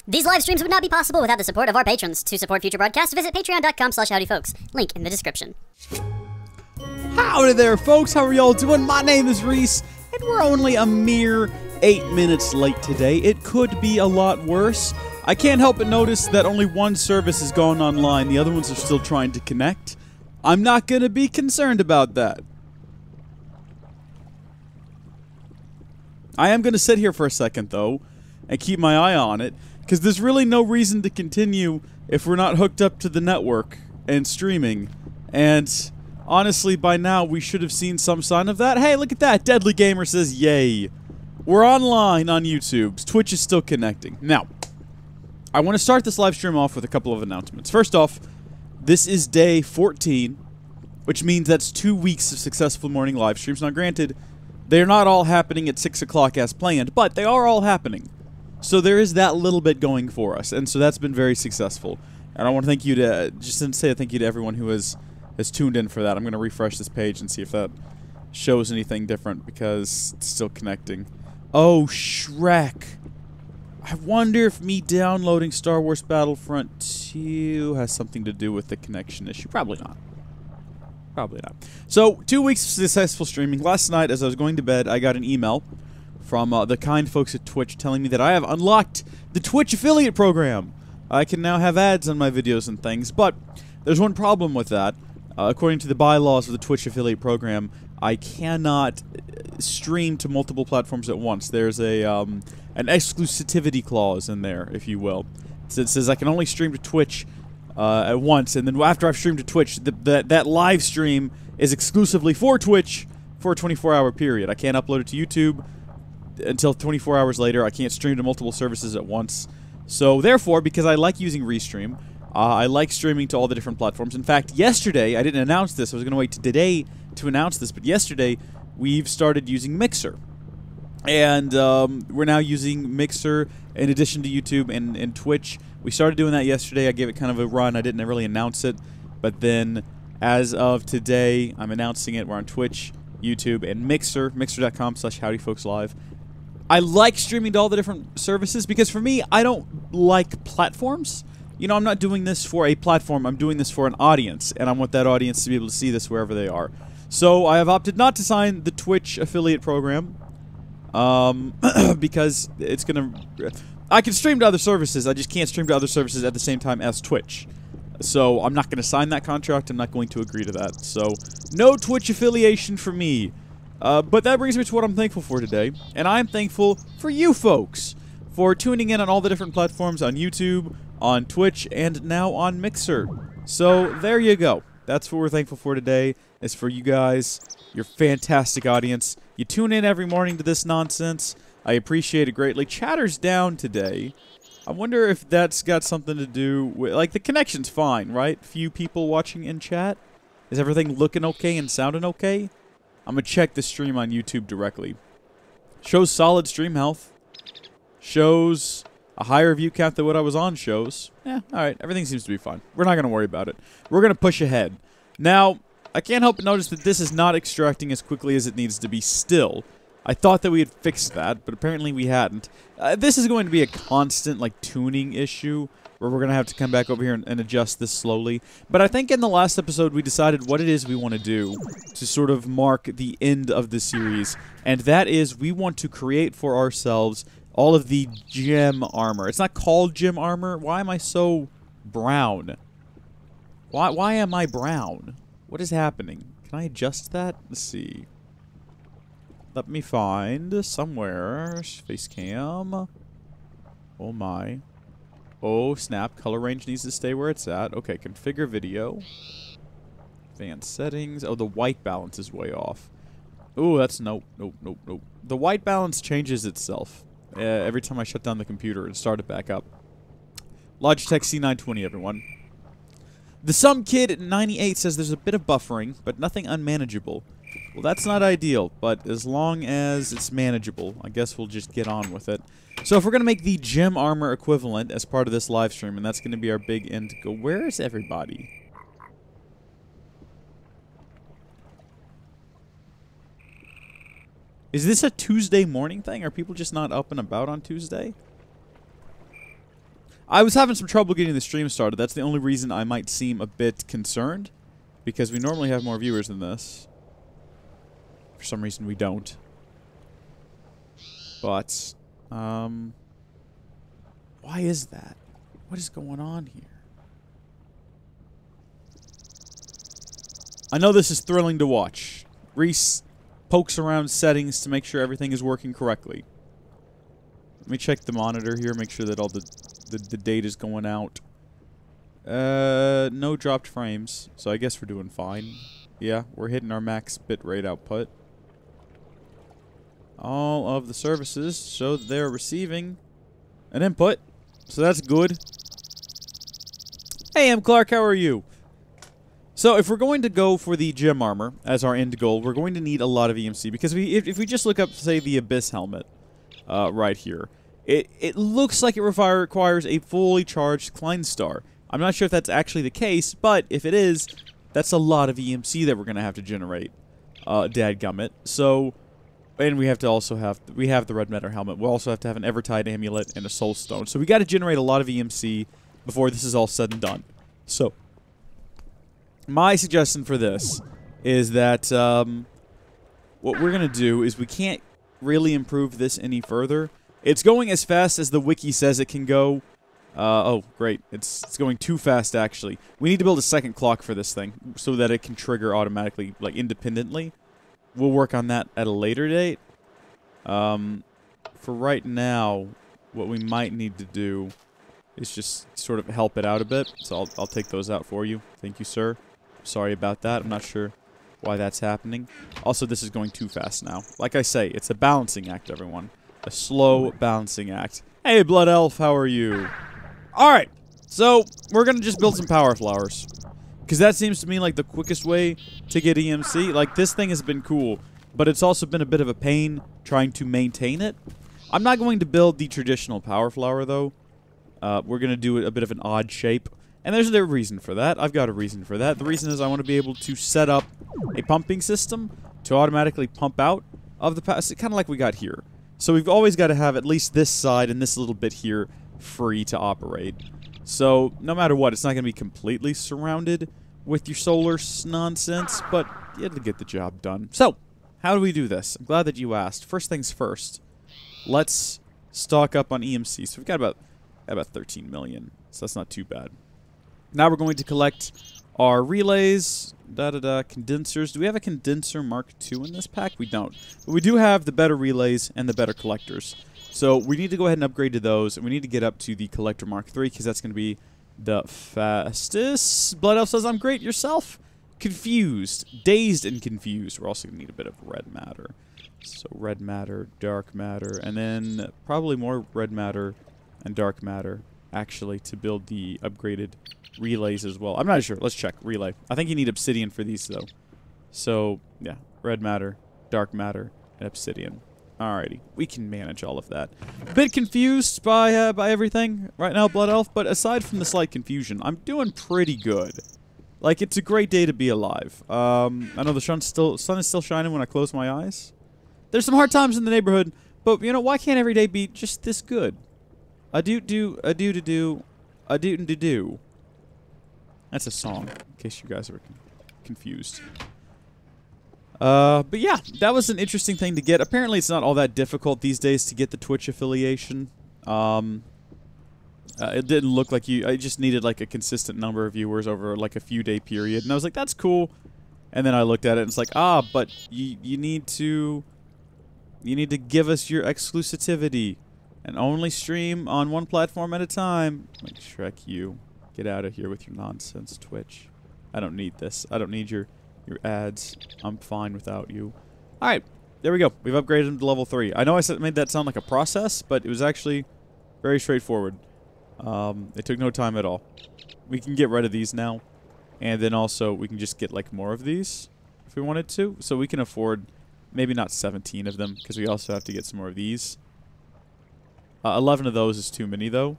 These live streams would not be possible without the support of our patrons. To support future broadcasts, visit patreon.com/howdyfolks. Link in the description. Howdy there, folks. How are y'all doing? My name is Rees, and we're only a mere 8 minutes late today. It could be a lot worse. I can't help but notice that only one service has gone online. The other ones are still trying to connect. I'm not going to be concerned about that. I am going to sit here for a second, though, and keep my eye on it, because there's really no reason to continue if we're not hooked up to the network and streaming. And honestly, by now, we should have seen some sign of that. Hey, look at that. Deadly Gamer says, yay. We're online on YouTube. Twitch is still connecting. Now, I want to start this live stream off with a couple of announcements. First off, this is day 14, which means that's 2 weeks of successful morning live streams. Now, granted, they're not all happening at 6 o'clock as planned, but they are all happening. So there is that little bit going for us, and so that's been very successful. And I want to thank you to, just to say a thank you to everyone who has tuned in for that. I'm going to refresh this page and see if that shows anything different, because it's still connecting. Oh, Shrek. I wonder if me downloading Star Wars Battlefront 2 has something to do with the connection issue. Probably not. Probably not. So, 2 weeks of successful streaming. Last night, as I was going to bed, I got an email from the kind folks at Twitch telling me that I have unlocked the Twitch affiliate program. I can now have ads on my videos and things, but there's one problem with that. According to the bylaws of the Twitch affiliate program, I cannot stream to multiple platforms at once. There's a an exclusivity clause in there, if you will. So it says I can only stream to Twitch at once, and then after I've streamed to Twitch, that live stream is exclusively for Twitch for a 24-hour period. I can't upload it to YouTube until 24 hours later. I can't stream to multiple services at once. So therefore, because I like using Restream, I like streaming to all the different platforms. In fact, yesterday, I didn't announce this. I was going to wait to today to announce this, but yesterday, we've started using Mixer. And we're now using Mixer in addition to YouTube and Twitch. We started doing that yesterday. I gave it kind of a run. I didn't really announce it. But then, as of today, I'm announcing it. We're on Twitch, YouTube, and Mixer. Mixer.com/howdyfolkslive. I like streaming to all the different services because for me, I don't like platforms. You know, I'm not doing this for a platform. I'm doing this for an audience, and I want that audience to be able to see this wherever they are. So I have opted not to sign the Twitch affiliate program because it's going to... I can stream to other services. I just can't stream to other services at the same time as Twitch. So I'm not going to sign that contract. I'm not going to agree to that. So no Twitch affiliation for me. But that brings me to what I'm thankful for today. And I'm thankful for you folks for tuning in on all the different platforms on YouTube, on Twitch, and now on Mixer. So there you go. That's what we're thankful for today. Is for you guys, your fantastic audience. You tune in every morning to this nonsense. I appreciate it greatly. Chatter's down today. I wonder if that's got something to do with... Like, the connection's fine, right? Few people watching in chat. Is everything looking okay and sounding okay? I'm going to check the stream on YouTube directly. Shows solid stream health. Shows a higher view count than what I was on shows. Yeah, alright. Everything seems to be fine. We're not going to worry about it. We're going to push ahead. Now, I can't help but notice that this is not extracting as quickly as it needs to be still. I thought that we had fixed that, but apparently we hadn't. This is going to be a constant, like, tuning issue, where we're going to have to come back over here and adjust this slowly. But I think in the last episode we decided what it is we want to do to sort of mark the end of the series, and that is we want to create for ourselves all of the gem armor. It's not called gem armor. Why am I so brown? Why am I brown? What is happening? Can I adjust that? Let's see. Let me find somewhere. Face cam. Oh my. Oh snap. Color range needs to stay where it's at. Okay, configure video. Advanced settings. Oh, the white balance is way off. Oh, that's nope. The white balance changes itself every time I shut down the computer and start it back up. Logitech C920, everyone. The Some Kid 98 says there's a bit of buffering, but nothing unmanageable. Well, that's not ideal, but as long as it's manageable, I guess we'll just get on with it. So if we're going to make the gem armor equivalent as part of this live stream, and that's going to be our big end goal. Where is everybody? Is this a Tuesday morning thing? Are people just not up and about on Tuesday? I was having some trouble getting the stream started. That's the only reason I might seem a bit concerned. Because we normally have more viewers than this. For some reason we don't. But, why is that? What is going on here? I know this is thrilling to watch. Rees pokes around settings to make sure everything is working correctly. Let me check the monitor here, make sure that all the data is going out. No dropped frames, so I guess we're doing fine. Yeah, we're hitting our max bitrate output. All of the services show that they're receiving an input, so that's good. Hey, M. Clark, how are you? So, if we're going to go for the gem armor as our end goal, we're going to need a lot of EMC, because if we just look up, say, the Abyss helmet, right here, it looks like it requires a fully charged Kleinstar. I'm not sure if that's actually the case, but if it is, that's a lot of EMC that we're going to have to generate, dadgummit. So, and we have to also have, we have the red matter helmet, we'll also have to have an Evertide amulet and a soul stone. So we got to generate a lot of EMC before this is all said and done. So, my suggestion for this is that what we're going to do is we can't really improve this any further. It's going as fast as the wiki says it can go. Oh, great. It's going too fast, actually. We need to build a second clock for this thing so that it can trigger automatically, like, independently. We'll work on that at a later date. For right now, what we might need to do is just sort of help it out a bit. So I'll take those out for you. Thank you, sir. Sorry about that. I'm not sure why that's happening. Also, this is going too fast now. Like I say, it's a balancing act, everyone. A slow balancing act. Hey, Blood Elf, how are you? Alright, so we're going to just build some power flowers. Because that seems to me like the quickest way to get EMC. Like, this thing has been cool, but it's also been a bit of a pain trying to maintain it. I'm not going to build the traditional power flower, though. We're going to do it a bit of an odd shape. And there's a reason for that. I've got a reason for that. The reason is I want to be able to set up a pumping system to automatically pump out of the power. Kind of like we got here. So we've always got to have at least this side and this little bit here free to operate. So no matter what, it's not going to be completely surrounded with your solar nonsense, but it'll get the job done. So, how do we do this? I'm glad that you asked. First things first, let's stock up on EMC. So we've got about 13 million, so that's not too bad. Now we're going to collect our relays, condensers. Do we have a condenser Mark II in this pack? We don't. But we do have the better relays and the better collectors. So we need to go ahead and upgrade to those, and we need to get up to the collector Mark III, because that's going to be the fastest. Blood Elf says, I'm great. Yourself? Confused. Dazed and confused. We're also going to need a bit of red matter. So red matter, dark matter, and then probably more red matter and dark matter, actually, to build the upgraded relays as well. I'm not sure. Let's check. Relay. I think you need obsidian for these, though. So, yeah. Red matter, dark matter, and obsidian. Alrighty. We can manage all of that. A bit confused by everything right now, Blood Elf, but aside from the slight confusion, I'm doing pretty good. Like, it's a great day to be alive. I know the sun is still shining when I close my eyes. There's some hard times in the neighborhood, but, you know, why can't every day be just this good? A-do-do, a-do-do-do, a-do-do-do. That's a song, in case you guys were confused. But yeah, that was an interesting thing to get. Apparently, it's not all that difficult these days to get the Twitch affiliation. It didn't look like I just needed like a consistent number of viewers over like a few day period. And I was like, that's cool. And then I looked at it and it's like, but you need to give us your exclusivity and only stream on one platform at a time. Like, Shrek, you get out of here with your nonsense, Twitch. I don't need this. I don't need your ads. I'm fine without you. Alright, there we go. We've upgraded him to level 3. I know I made that sound like a process, but it was actually very straightforward. It took no time at all. We can get rid of these now. And then also, we can just get like more of these if we wanted to. So we can afford maybe not 17 of them, because we also have to get some more of these. 11 of those is too many, though.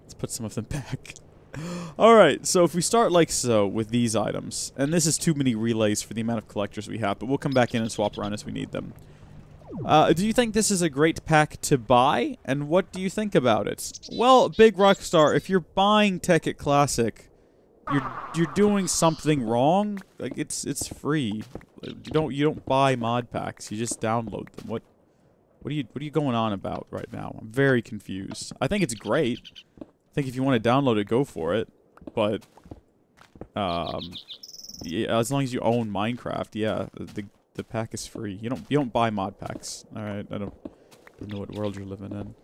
Let's put some of them back. Alright, so if we start like so with these items, and this is too many relays for the amount of collectors we have, but we'll come back in and swap around as we need them. Do you think this is a great pack to buy? And what do you think about it? Well, Big Rockstar, if you're buying Tekkit Classic, you're doing something wrong. Like it's free. You don't buy mod packs. You just download them. What are you going on about right now? I'm very confused. I think it's great. I think if you want to download it, go for it. But yeah, as long as you own Minecraft, yeah, the pack is free. You don't buy mod packs. All right, I don't know what world you're living in.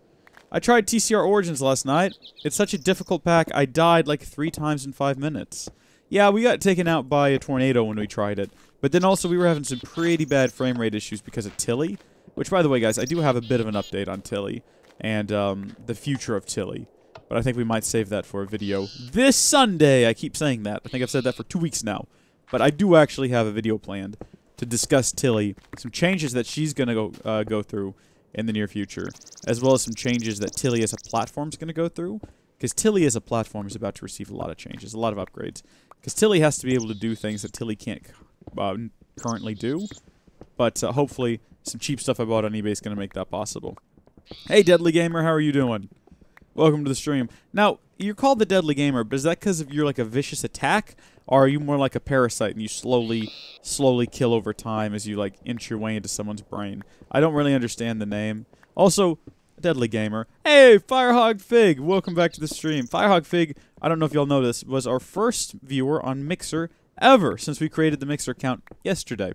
I tried TCR Origins last night. It's such a difficult pack. I died like 3 times in 5 minutes. Yeah, we got taken out by a tornado when we tried it. But then also we were having some pretty bad frame rate issues because of Tilly. Which, by the way, guys, I do have a bit of an update on Tilly and the future of Tilly. But I think we might save that for a video this Sunday. I keep saying that. I think I've said that for 2 weeks now. But I do actually have a video planned to discuss Tilly, some changes that she's going to go through in the near future, as well as some changes that Tilly as a platform is going to go through, because Tilly as a platform is about to receive a lot of changes, a lot of upgrades, because Tilly has to be able to do things that Tilly can't currently do, but hopefully some cheap stuff I bought on eBay is going to make that possible. Hey, Deadly Gamer, how are you doing? Welcome to the stream. Now, you're called the Deadly Gamer, but is that because of you're like a vicious attack, or are you more like a parasite and you slowly kill over time as you like inch your way into someone's brain? I don't really understand the name. Also, Deadly Gamer. Hey, Firehog Fig, welcome back to the stream. Firehog Fig, I don't know if y'all know this, was our first viewer on Mixer ever since we created the Mixer account yesterday.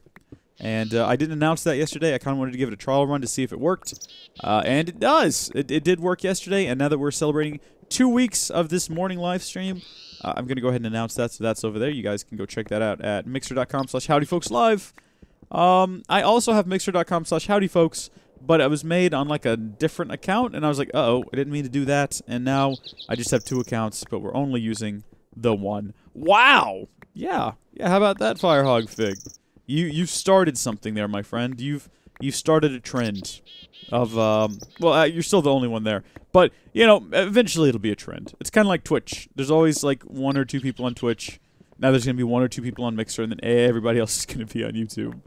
And I didn't announce that yesterday. I kind of wanted to give it a trial run to see if it worked. And it does. It did work yesterday, and now that we're celebrating 2 weeks of this morning live stream, I'm going to go ahead and announce that, so that's over there. You guys can go check that out at mixer.com/howdyfolkslive. I also have mixer.com/howdyfolks, but it was made on like a different account, and I was like, uh-oh, I didn't mean to do that, and now I just have 2 accounts, but we're only using the one. Wow! Yeah, how about that, Firehog Fig? You started something there, my friend. You've started a trend of, well, you're still the only one there. But, you know, eventually it'll be a trend. It's kind of like Twitch. There's always, like, 1 or 2 people on Twitch. Now there's going to be 1 or 2 people on Mixer, and then everybody else is going to be on YouTube.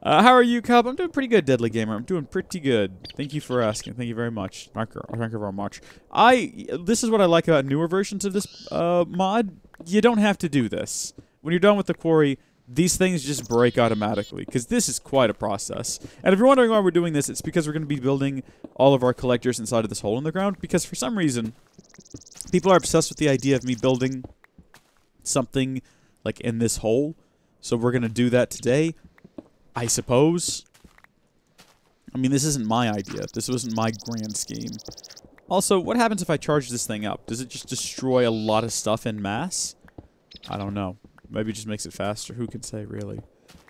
How are you, Cub? I'm doing pretty good, Deadly Gamer. I'm doing pretty good. Thank you for asking. Thank you very much. Thank you very much. This is what I like about newer versions of this mod. You don't have to do this. When you're done with the quarry, these things just break automatically, because this is quite a process. And if you're wondering why we're doing this, it's because we're going to be building all of our collectors inside of this hole in the ground, because for some reason, people are obsessed with the idea of me building something, like, in this hole. So we're going to do that today, I suppose. I mean, this isn't my idea. This wasn't my grand scheme. Also, what happens if I charge this thing up? Does it just destroy a lot of stuff en masse? I don't know. Maybe it just makes it faster. Who can say, really?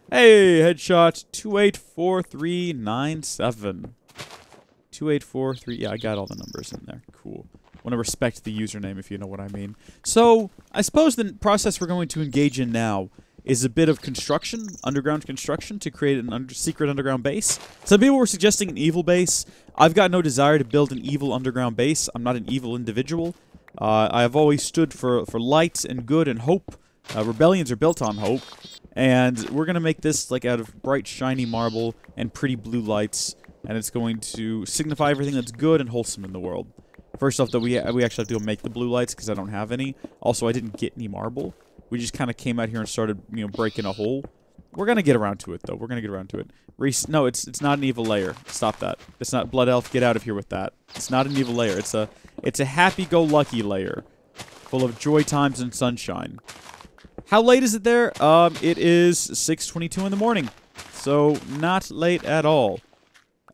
Hey, headshot 284397. 2843. Yeah, I got all the numbers in there. Cool. Want to respect the username, if you know what I mean. So, I suppose the process we're going to engage in now is a bit of construction, underground construction, to create an secret underground base. Some people were suggesting an evil base. I've got no desire to build an evil underground base. I'm not an evil individual. I have always stood for light and good and hope. Rebellions are built on hope, and we're going to make this like out of bright, shiny marble and pretty blue lights, and it's going to signify everything that's good and wholesome in the world. First off, though, we actually have to go make the blue lights because I don't have any. Also, I didn't get any marble. We just kind of came out here and started, you know, breaking a hole. We're going to get around to it, though. We're going to get around to it. Reese, no, it's not an evil layer. Stop that. It's not Blood Elf. Get out of here with that. It's not an evil layer. It's a happy-go-lucky layer full of joy times and sunshine. How late is it there? It is 6:22 in the morning, so not late at all.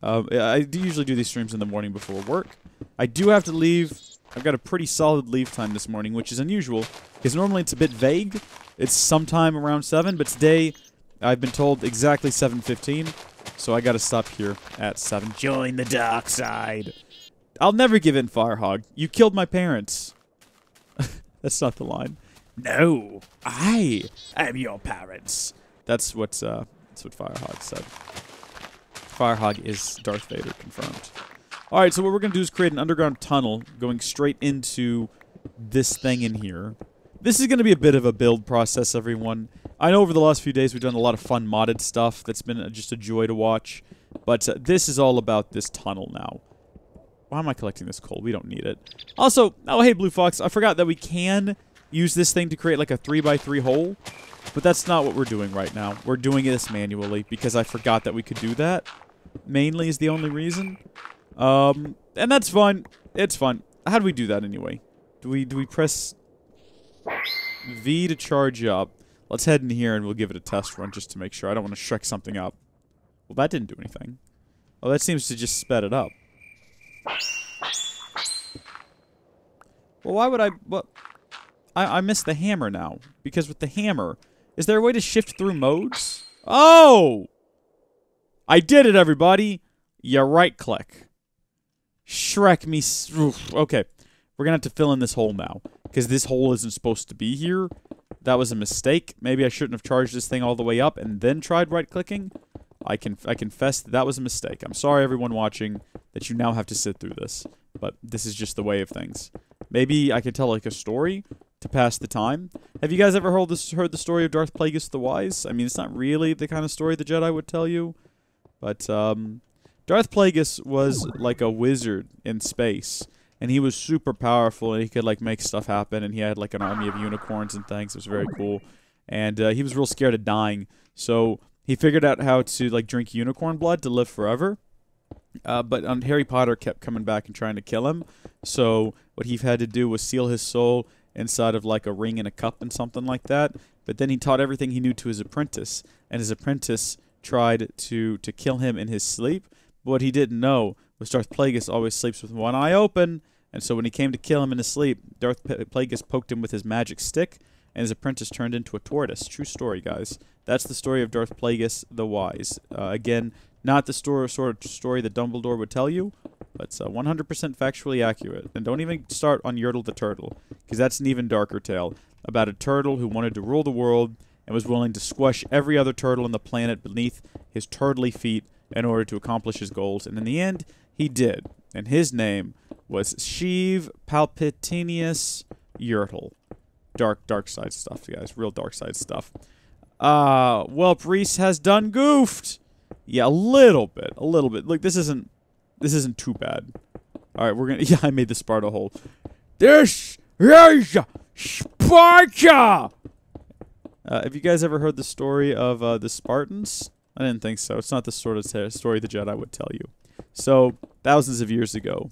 I do usually do these streams in the morning before work. I do have to leave. I've got a pretty solid leave time this morning, which is unusual, because normally it's a bit vague. It's sometime around 7, but today I've been told exactly 7:15, so I gotta stop here at 7. Join the dark side. I'll never give in, Firehog. You killed my parents. That's not the line. No, I am your parents. That's what Firehog said. Firehog is Darth Vader, confirmed. Alright, so what we're going to do is create an underground tunnel going straight into this thing in here. This is going to be a bit of a build process, everyone. I know over the last few days we've done a lot of fun modded stuff that's been just a joy to watch. But this is all about this tunnel now. Why am I collecting this coal? We don't need it. Also, oh, hey, Blue Fox, I forgot that we can use this thing to create like a 3x3 hole. But that's not what we're doing right now. We're doing this manually because I forgot that we could do that. Mainly is the only reason. And that's fun. It's fun. How do we do that anyway? Do we press V to charge up? Let's head in here and we'll give it a test run just to make sure. I don't want to Shrek something up. Well, that didn't do anything. Oh, that seems to just sped it up. Well, why would I... What? I missed the hammer now. Because with the hammer... Is there a way to shift through modes? Oh! I did it, everybody! You right-click. Shrek me... Oof. Okay. We're gonna have to fill in this hole now. Because this hole isn't supposed to be here. That was a mistake. Maybe I shouldn't have charged this thing all the way up and then tried right-clicking. I confess that was a mistake. I'm sorry, everyone watching, that you now have to sit through this. But this is just the way of things. Maybe I could tell, like, a story to pass the time. Have you guys ever heard the story of Darth Plagueis the Wise? I mean, it's not really the kind of story the Jedi would tell you. But, Darth Plagueis was, like, a wizard in space. And he was super powerful, and he could, like, make stuff happen. And he had, like, an army of unicorns and things. It was very cool. And, he was real scared of dying. So... he figured out how to, like, drink unicorn blood to live forever. But Harry Potter kept coming back and trying to kill him. So what he had to do was seal his soul inside of, like, a ring and a cup and something like that. But then he taught everything he knew to his apprentice. And his apprentice tried to kill him in his sleep. But what he didn't know was Darth Plagueis always sleeps with one eye open. And so when he came to kill him in his sleep, Darth Plagueis poked him with his magic stick. And his apprentice turned into a tortoise. True story, guys. That's the story of Darth Plagueis the Wise. Again, not the sort of story that Dumbledore would tell you, but it's 100% factually accurate. And don't even start on Yertle the Turtle, because that's an even darker tale about a turtle who wanted to rule the world and was willing to squash every other turtle on the planet beneath his turtly feet in order to accomplish his goals. And in the end, he did. And his name was Sheev Palpitinius Yertle. Dark side stuff, guys. Real dark side stuff. Well, Rees has done goofed. Yeah, a little bit. Look, this isn't too bad. All right, we're gonna. Yeah, I made the Sparta hole. This is Sparta. Have you guys ever heard the story of the Spartans? I didn't think so. It's not the sort of story the Jedi would tell you. So, thousands of years ago,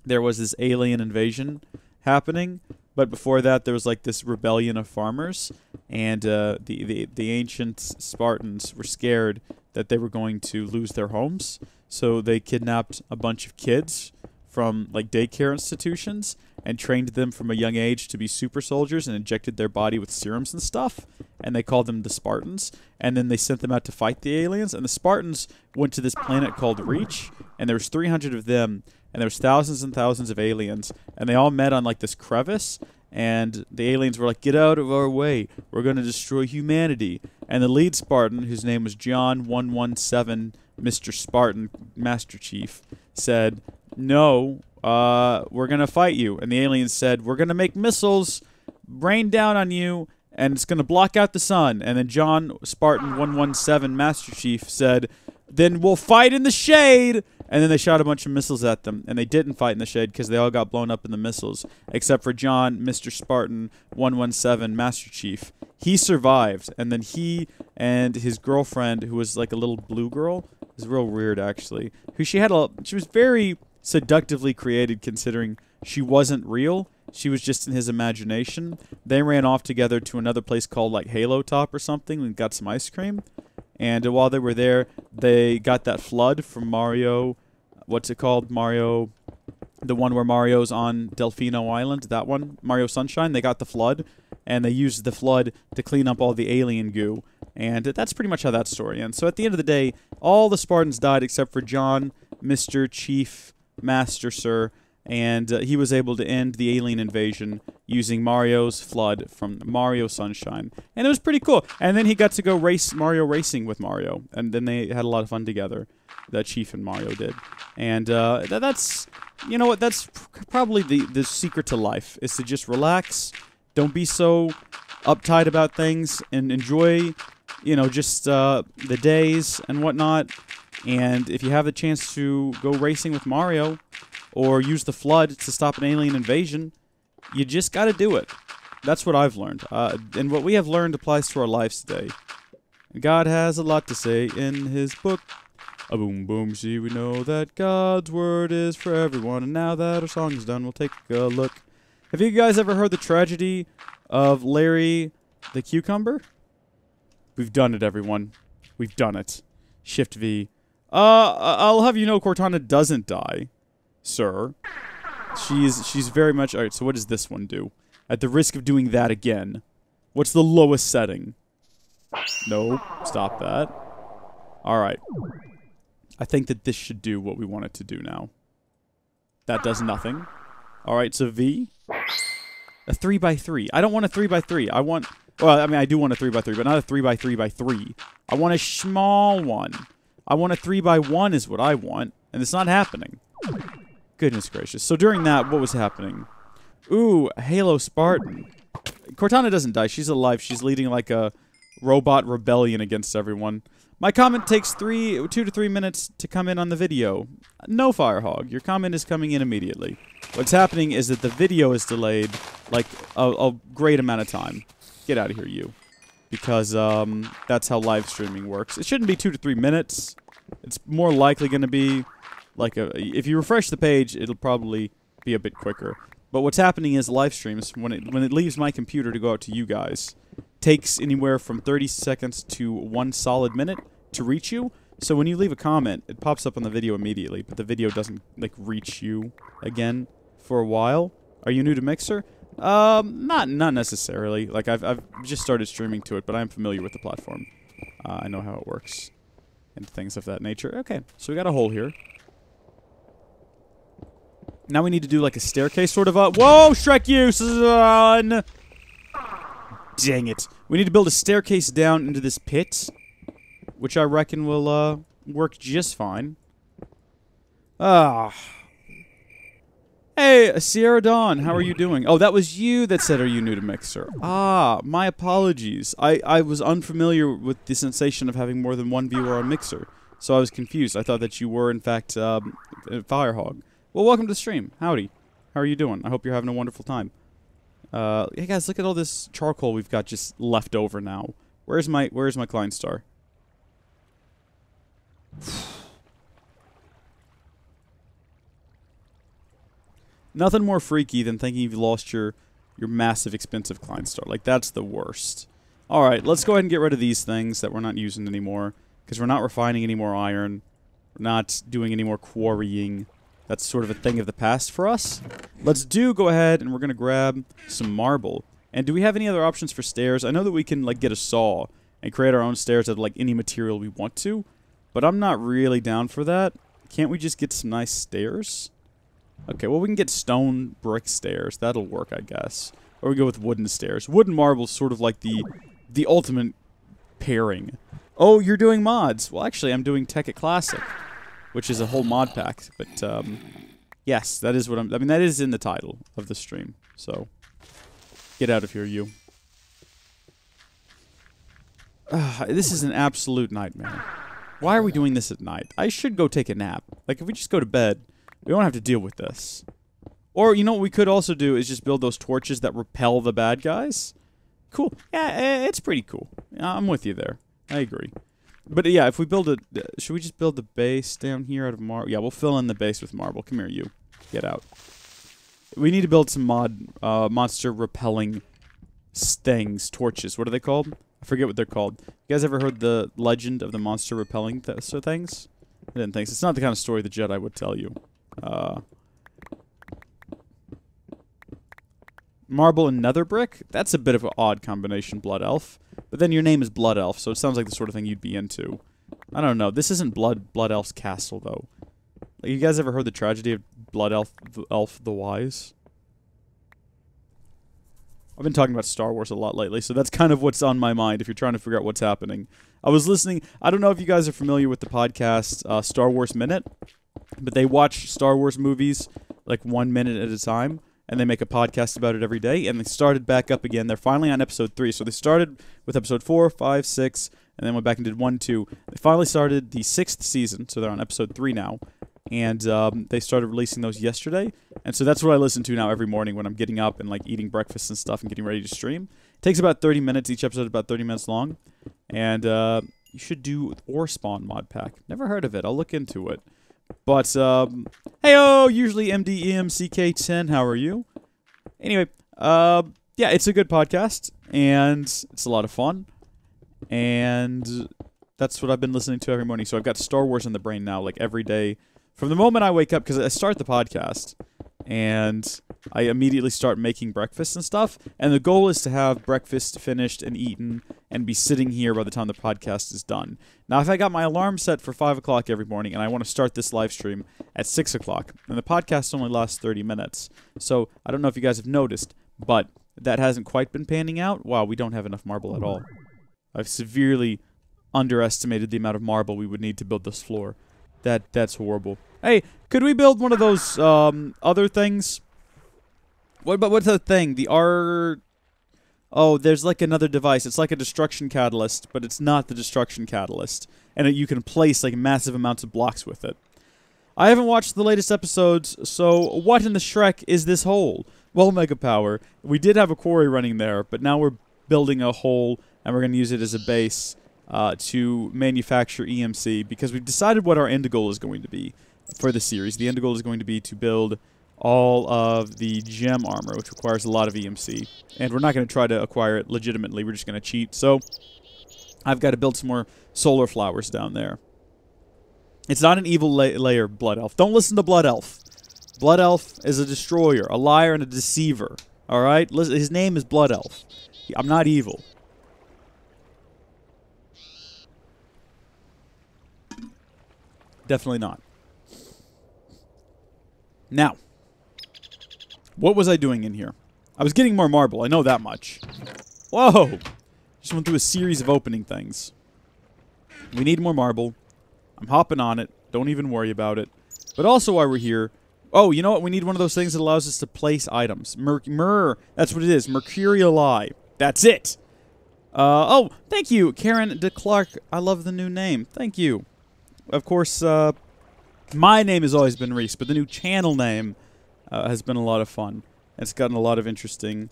there was this alien invasion happening. But before that, there was like this rebellion of farmers, and the ancient Spartans were scared that they were going to lose their homes, so they kidnapped a bunch of kids from like daycare institutions and trained them from a young age to be super soldiers and injected their body with serums and stuff, and they called them the Spartans, and then they sent them out to fight the aliens, and the Spartans went to this planet called Reach, and there was 300 of them, and there was thousands and thousands of aliens, and they all met on like this crevice, and the aliens were like, get out of our way, we're going to destroy humanity. And the lead Spartan, whose name was John 117, Mr. Spartan, Master Chief, said, no, we're going to fight you. And the aliens said, we're going to make missiles rain down on you, and it's going to block out the sun. And then John Spartan 117, Master Chief, said, then we'll fight in the shade. And then they shot a bunch of missiles at them, and they didn't fight in the shade because they all got blown up in the missiles, except for John, Mr. Spartan 117, Master Chief. He survived, and then he and his girlfriend, who was like a little blue girl, it was real weird actually, she was very seductively created considering she wasn't real. She was just in his imagination. They ran off together to another place called like Halo Top or something and got some ice cream. And while they were there, they got that flood from Mario. What's it called? Mario, the one where Mario's on Delfino Island. That one, Mario Sunshine. They got the flood, and they used the flood to clean up all the alien goo. And that's pretty much how that story ends. So at the end of the day, all the Spartans died except for John, Mr. Chief, Master Sir, and he was able to end the alien invasion using Mario's flood from Mario Sunshine. And it was pretty cool. And then he got to go race Mario Racing with Mario. And then they had a lot of fun together. The Chief and Mario did. And that's, you know what, that's probably the secret to life, is to just relax. Don't be so uptight about things and enjoy, you know, just the days and whatnot. And if you have the chance to go racing with Mario or use the flood to stop an alien invasion, you just got to do it. That's what I've learned. And what we have learned applies to our lives today. God has a lot to say in his book. A boom boom, see, we know that God's word is for everyone. And now that our song is done, we'll take a look. Have you guys ever heard the tragedy of Larry the Cucumber? We've done it, everyone. We've done it. Shift V. I'll have you know Cortana doesn't die, sir. She's very much... Alright, so what does this one do? At the risk of doing that again, what's the lowest setting? No, stop that. Alright. I think that this should do what we want it to do now. That does nothing. Alright, so V. A 3x3. I don't want a 3x3. I want... Well, I mean, I do want a 3x3, but not a 3x3x3. I want a small one. I want a 3x1 is what I want, and it's not happening. Goodness gracious. So during that, what was happening? Ooh, Halo Spartan. Cortana doesn't die. She's alive. She's leading like a robot rebellion against everyone. My comment takes 2 to 3 minutes to come in on the video. No, Firehog. Your comment is coming in immediately. What's happening is that the video is delayed like a great amount of time. Get out of here, you. Because that's how live streaming works. It shouldn't be 2 to 3 minutes. It's more likely going to be like if you refresh the page, it'll probably be a bit quicker. But what's happening is live streams, when it leaves my computer to go out to you guys, takes anywhere from 30 seconds to 1 solid minute to reach you. So when you leave a comment, it pops up on the video immediately, but the video doesn't like reach you again for a while. Are you new to Mixer? Not necessarily. Like I've just started streaming to it, but I'm familiar with the platform. I know how it works and things of that nature. Okay, so we got a hole here. Now we need to do like a staircase sort of whoa, Shrek you son! Dang it. We need to build a staircase down into this pit, which I reckon will work just fine. Hey, Sierra Dawn, how are you doing? Oh, that was you that said, are you new to Mixer? Ah, my apologies. I was unfamiliar with the sensation of having more than one viewer on Mixer, so I was confused. I thought that you were, in fact, Firehog. Well, welcome to the stream. Howdy. How are you doing? I hope you're having a wonderful time. Hey guys, look at all this charcoal we've got just left over now. Where's my Klein Star? Nothing more freaky than thinking you've lost your massive, expensive Klein Star. Like, that's the worst. Alright, let's go ahead and get rid of these things that we're not using anymore. Because we're not refining any more iron. We're not doing any more quarrying. That's sort of a thing of the past for us. Let's go ahead and we're going to grab some marble. And do we have any other options for stairs? I know that we can, like, get a saw and create our own stairs out of, like, any material we want to. But I'm not really down for that. Can't we just get some nice stairs? Okay, well, we can get stone brick stairs. That'll work, I guess. Or we go with wooden stairs. Wooden marble's sort of like the ultimate pairing. Oh, you're doing mods. Well, actually, I'm doing Tekkit Classic, which is a whole mod pack. But, yes, that is what I mean, that is in the title of the stream. So, get out of here, you. This is an absolute nightmare. Why are we doing this at night? I should go take a nap. Like, if we just go to bed, we don't have to deal with this. Or, you know what we could also do is just build those torches that repel the bad guys. Cool. Yeah, it's pretty cool. I'm with you there. I agree. But yeah, if we build a... should we just build the base down here out of marble? Yeah, we'll fill in the base with marble. Come here, you. Get out. We need to build some monster repelling things. Torches. What are they called? I forget what they're called. You guys ever heard the legend of the monster repelling things? I didn't think so. It's not the kind of story the Jedi would tell you. Marble and nether brick? That's a bit of an odd combination, Blood Elf. But then your name is Blood Elf, so it sounds like the sort of thing you'd be into. I don't know. This isn't Blood Elf's castle, though. Like, you guys ever heard the tragedy of Blood Elf the Wise? I've been talking about Star Wars a lot lately, so that's kind of what's on my mind if you're trying to figure out what's happening. I was listening... I don't know if you guys are familiar with the podcast Star Wars Minute, but they watch Star Wars movies like 1 minute at a time, and they make a podcast about it every day, and they started back up again. They're finally on episode 3, so they started with episode 4, 5, 6, and then went back and did 1, 2. They finally started the 6th season, so they're on episode 3 now. And they started releasing those yesterday. And so that's what I listen to now every morning when I'm getting up and like eating breakfast and stuff and getting ready to stream. It takes about 30 minutes. Each episode is about 30 minutes long. And you should do Ore Spawn mod pack. Never heard of it. I'll look into it. But, hey-oh, usually MDEMCK10. How are you? Anyway, yeah, it's a good podcast. And it's a lot of fun. And that's what I've been listening to every morning. So I've got Star Wars in the brain now, like every day. From the moment I wake up, because I start the podcast, and I immediately start making breakfast and stuff, and the goal is to have breakfast finished and eaten and be sitting here by the time the podcast is done. Now, if I got my alarm set for 5 o'clock every morning, and I want to start this live stream at 6 o'clock, and the podcast only lasts 30 minutes, so I don't know if you guys have noticed, but that hasn't quite been panning out. Wow, we don't have enough marble at all. I've severely underestimated the amount of marble we would need to build this floor. That's horrible. Hey, could we build one of those other things? What's the thing? The R... Oh, there's like another device. It's like a destruction catalyst, but it's not the destruction catalyst. And you can place like massive amounts of blocks with it. I haven't watched the latest episodes, so what in the Shrek is this hole? Well, Mega Power, we did have a quarry running there, but now we're building a hole, and we're going to use it as a base to manufacture EMC, because we've decided what our end goal is going to be for the series. The end goal is going to be to build all of the gem armor, which requires a lot of EMC. And we're not going to try to acquire it legitimately, we're just going to cheat. So, I've got to build some more solar flowers down there. It's not an evil layer, Blood Elf. Don't listen to Blood Elf. Blood Elf is a destroyer, a liar, and a deceiver. Alright? His name is Blood Elf. I'm not evil. Definitely not. Now, what was I doing in here? I was getting more marble, I know that much. Whoa! Just went through a series of opening things. We need more marble. I'm hopping on it. Don't even worry about it. But also while we're here... Oh, you know what? We need one of those things that allows us to place items. That's what it is. Mercurial eye. That's it! Oh, thank you, Karen de Clark. I love the new name. Thank you. Of course, my name has always been Rees, but the new channel name has been a lot of fun. It's gotten a lot of interesting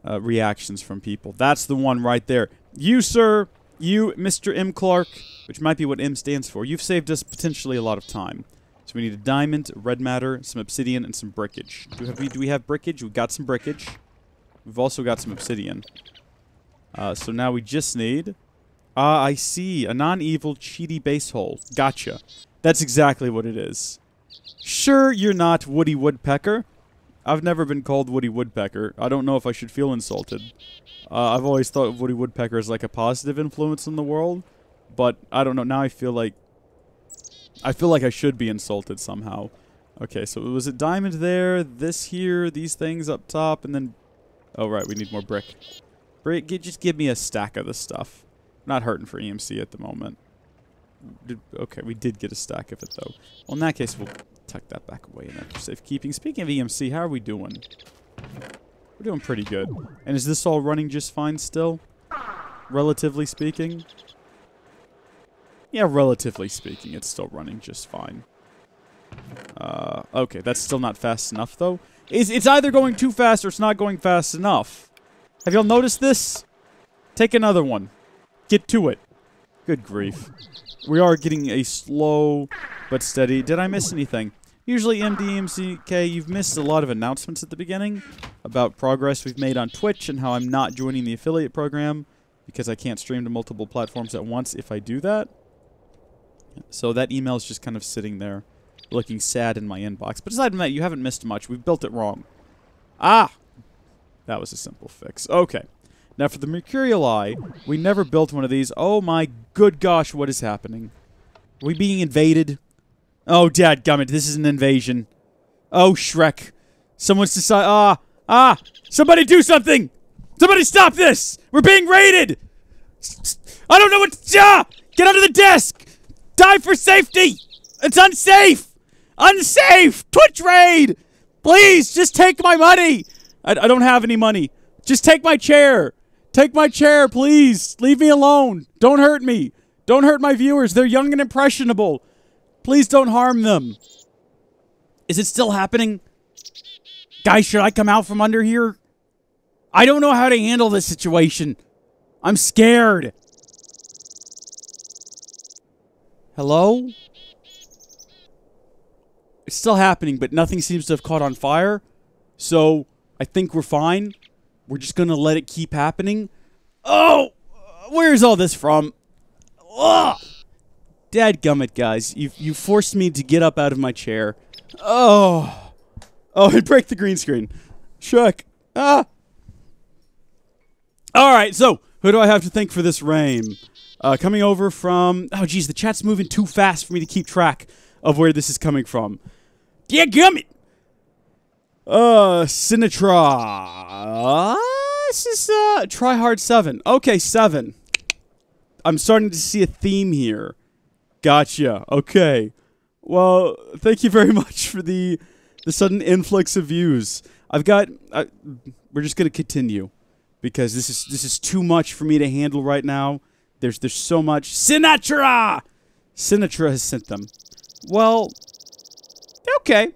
reactions from people. That's the one right there. You, sir, you, Mr. M. Clark, which might be what M stands for, you've saved us potentially a lot of time. So we need a diamond, red matter, some obsidian, and some brickage. Do we have brickage? We've got some brickage. We've also got some obsidian. So now we just need... I see. A non-evil, cheaty base hole. Gotcha. That's exactly what it is. Sure, you're not Woody Woodpecker. I've never been called Woody Woodpecker. I don't know if I should feel insulted. I've always thought of Woody Woodpecker as like a positive influence in the world. But, I don't know. Now I feel like I should be insulted somehow. Okay, so was it diamond there, this here, these things up top, and then... Oh, right, we need more brick. Brick, just give me a stack of this stuff. Not hurting for EMC at the moment. Okay, we did get a stack of it, though. Well, in that case, we'll tuck that back away in there for safekeeping. Speaking of EMC, how are we doing? We're doing pretty good. And is this all running just fine still? Relatively speaking? Yeah, relatively speaking, it's still running just fine. Okay, that's still not fast enough, though. It's either going too fast or it's not going fast enough. Have y'all noticed this? Take another one. Get to it. Good grief. We are getting a slow but steady... Did I miss anything? Usually, MDMCK, you've missed a lot of announcements at the beginning about progress we've made on Twitch and how I'm not joining the affiliate program because I can't stream to multiple platforms at once if I do that. So that email is just kind of sitting there, looking sad in my inbox. But aside from that, you haven't missed much. We've built it wrong. Ah! That was a simple fix. Okay. Now, for the mercurial eye, we never built one of these. Oh my good gosh, what is happening? Are we being invaded? Oh, dadgummit, this is an invasion. Oh, Shrek. Someone's decided... Somebody do something! Somebody stop this! We're being raided! I don't know what... Get under the desk! Dive for safety! It's unsafe! Unsafe! Twitch raid! Please, just take my money! I don't have any money. Just take my chair! Take my chair, please. Leave me alone. Don't hurt me. Don't hurt my viewers. They're young and impressionable. Please don't harm them. Is it still happening? Guys, should I come out from under here? I don't know how to handle this situation. I'm scared. Hello? It's still happening, but nothing seems to have caught on fire. So, I think we're fine. We're just gonna let it keep happening. Oh! Where's all this from? Ugh! Dadgummit, guys. You forced me to get up out of my chair. Oh! Oh, it break the green screen. Shrek. Ah! Alright, so, who do I have to thank for this rain? Coming over from... Oh, geez, the chat's moving too fast for me to keep track of where this is coming from. Dadgummit! Sinatra. This is, Tryhard7. Okay, 7. I'm starting to see a theme here. Gotcha. Okay. Well, thank you very much for the sudden influx of views. I've got... we're just gonna continue. Because this is too much for me to handle right now. There's so much. Sinatra! Sinatra has sent them. Well, okay.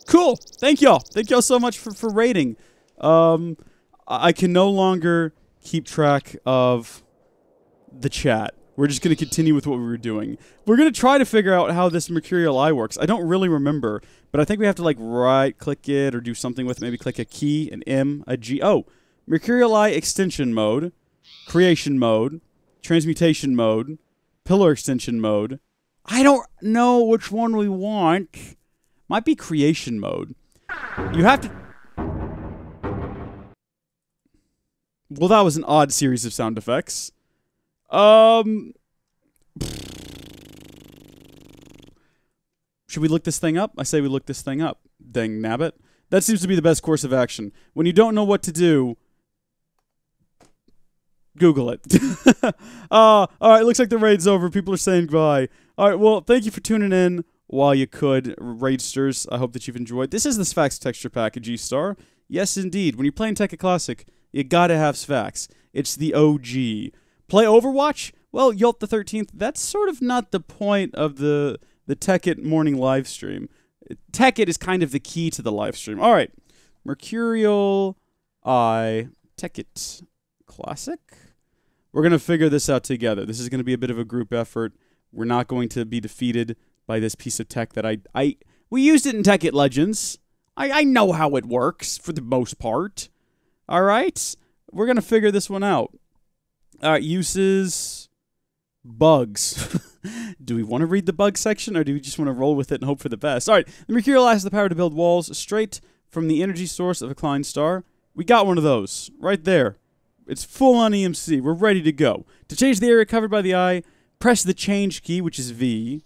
Cool. Thank y'all. Thank y'all so much for rating. I can no longer keep track of the chat. We're just going to continue with what we were doing. We're going to try to figure out how this mercurial eye works. I don't really remember, but I think we have to like right-click it or do something with it. Maybe click a key, an M, a G. Oh, mercurial eye extension mode, creation mode, transmutation mode, pillar extension mode. I don't know which one we want. Might be creation mode. You have to... Well, that was an odd series of sound effects. Should we look this thing up? I say we look this thing up. Dang nabbit. That seems to be the best course of action. When you don't know what to do, Google it. Alright, looks like the raid's over. People are saying goodbye. Alright, well, thank you for tuning in while you could, Raidsters. I hope that you've enjoyed. This is the Sphax texture pack, a G-Star. Yes, indeed. When you're playing Tekkit Classic, you gotta have Sphax. It's the OG. Play Overwatch? Well, Yolt the 13th, that's sort of not the point of the Tekkit morning live stream. Tekkit is kind of the key to the live stream. All right. Mercurial Eye Tekkit Classic. We're going to figure this out together. This is going to be a bit of a group effort. We're not going to be defeated by this piece of tech that we used it in Tekkit Legends. I know how it works for the most part. All right. We're going to figure this one out. All right, uses, bugs. Do we want to read the bug section, or do we just want to roll with it and hope for the best? All right, the Mercurial Eye has the power to build walls straight from the energy source of a Klein star. We got one of those right there. It's full on EMC. We're ready to go. To change the area covered by the eye, press the change key, which is V.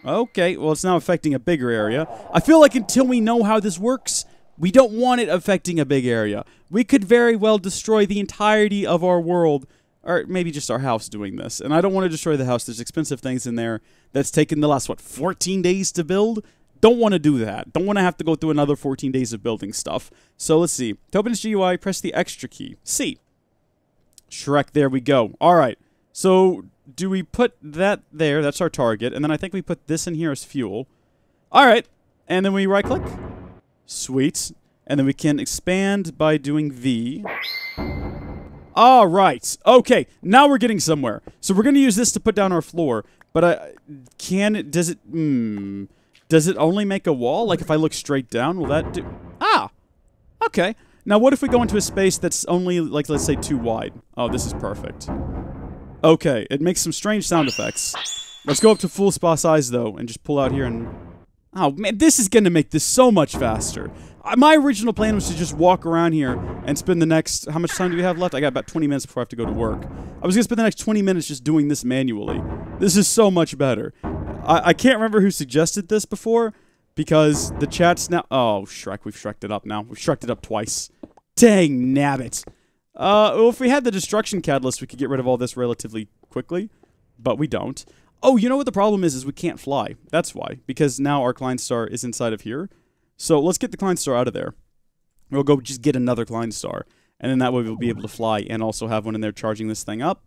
Okay, well, it's now affecting a bigger area. I feel like until we know how this works, we don't want it affecting a big area. We could very well destroy the entirety of our world, or maybe just our house doing this. And I don't want to destroy the house. There's expensive things in there that's taken the last, what, 14 days to build? Don't want to do that. Don't want to have to go through another 14 days of building stuff. So let's see. To open this GUI, press the extra key. C. Shrek, there we go. All right. So do we put that there? That's our target. And then I think we put this in here as fuel. All right. And then we right-click. Sweet. And then we can expand by doing V. All right. Okay. Now we're getting somewhere. So we're going to use this to put down our floor. But does it only make a wall? Like if I look straight down, will that do? Ah. Okay. Now what if we go into a space that's only, like, let's say 2 wide? Oh, this is perfect. Okay. It makes some strange sound effects. Let's go up to full spa size, though, and just pull out here and... Oh, man, this is going to make this so much faster. My original plan was to just walk around here and spend the next... How much time do we have left? I got about 20 minutes before I have to go to work. I was going to spend the next 20 minutes just doing this manually. This is so much better. I can't remember who suggested this before, because the chat's now... Oh, Shrek, we've Shrek'd it up now. We've Shrek'd it up twice. Dang nabbit. Well, if we had the destruction catalyst, we could get rid of all this relatively quickly, but we don't. Oh, you know what the problem is we can't fly. That's why. Because now our Klein star is inside of here. So let's get the Klein star out of there. We'll go just get another Klein star. And then that way we'll be able to fly and also have one in there charging this thing up.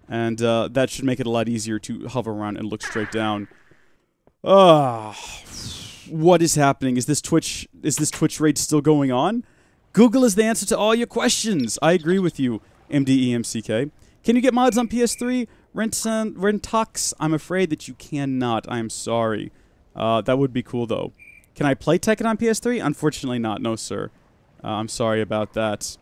And that should make it a lot easier to hover around and look straight down. What is happening? Is this Twitch raid still going on? Google is the answer to all your questions. I agree with you, MDEMCK. Can you get mods on PS3? Rentox? I'm afraid that you cannot. I am sorry. That would be cool, though. Can I play Tekkit on PS3? Unfortunately not. No, sir. I'm sorry about that.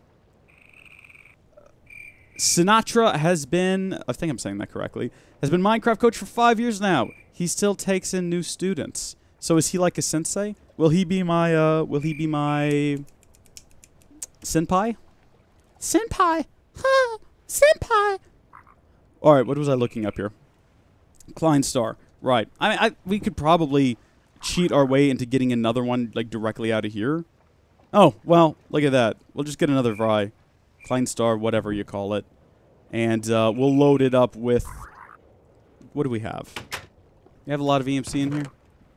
Sinatra has been, I think I'm saying that correctly, has been Minecraft coach for 5 years now. He still takes in new students. So is he like a sensei? Will he be my senpai? Senpai! Ha! Senpai! Alright, what was I looking up here? Klein Star. Right. I mean, we could probably cheat our way into getting another one, like, directly out of here. Oh, well, look at that. We'll just get another Vry. Klein Star, whatever you call it. And we'll load it up with... What do we have? We have a lot of EMC in here?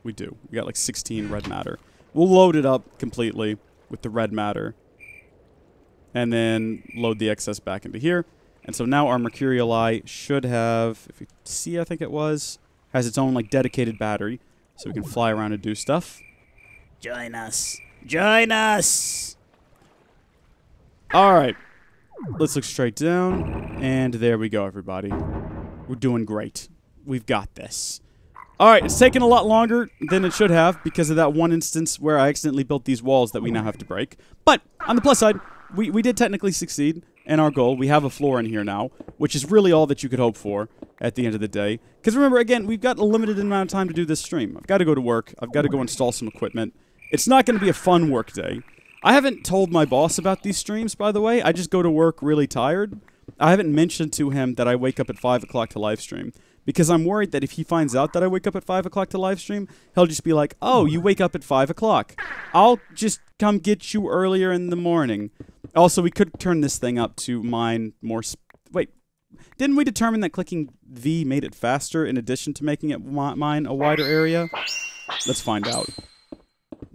We do. We got like 16 red matter. We'll load it up completely with the red matter. And then load the excess back into here. And so now our mercurial eye should have... If you see, I think it was... Has its own like dedicated battery. So we can fly around and do stuff. Join us. Join us! Alright. Let's look straight down. And there we go, everybody. We're doing great. We've got this. Alright, it's taken a lot longer than it should have because of that one instance where I accidentally built these walls that we now have to break. But, on the plus side, we did technically succeed in our goal. We have a floor in here now, which is really all that you could hope for at the end of the day. Because remember, again, we've got a limited amount of time to do this stream. I've got to go to work. I've got to go install some equipment. It's not going to be a fun work day. I haven't told my boss about these streams, by the way. I just go to work really tired. I haven't mentioned to him that I wake up at 5 o'clock to live stream. Because I'm worried that if he finds out that I wake up at 5 o'clock to live stream, he'll just be like, oh, you wake up at 5 o'clock. I'll just come get you earlier in the morning. Also, we could turn this thing up to mine more... Wait, didn't we determine that clicking V made it faster in addition to making it mine a wider area? Let's find out.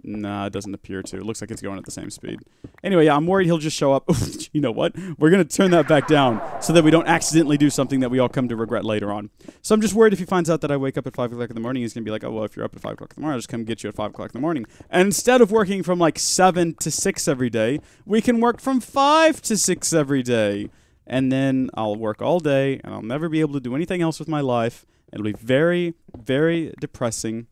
Nah, it doesn't appear to. It looks like it's going at the same speed. Anyway, yeah, I'm worried he'll just show up. You know what? We're going to turn that back down so that we don't accidentally do something that we all come to regret later on. So I'm just worried if he finds out that I wake up at 5 o'clock in the morning, he's going to be like, oh, well, if you're up at 5 o'clock in the morning, I'll just come get you at 5 o'clock in the morning. And instead of working from like 7 to 6 every day, we can work from 5 to 6 every day. And then I'll work all day, and I'll never be able to do anything else with my life. It'll be very, very depressing.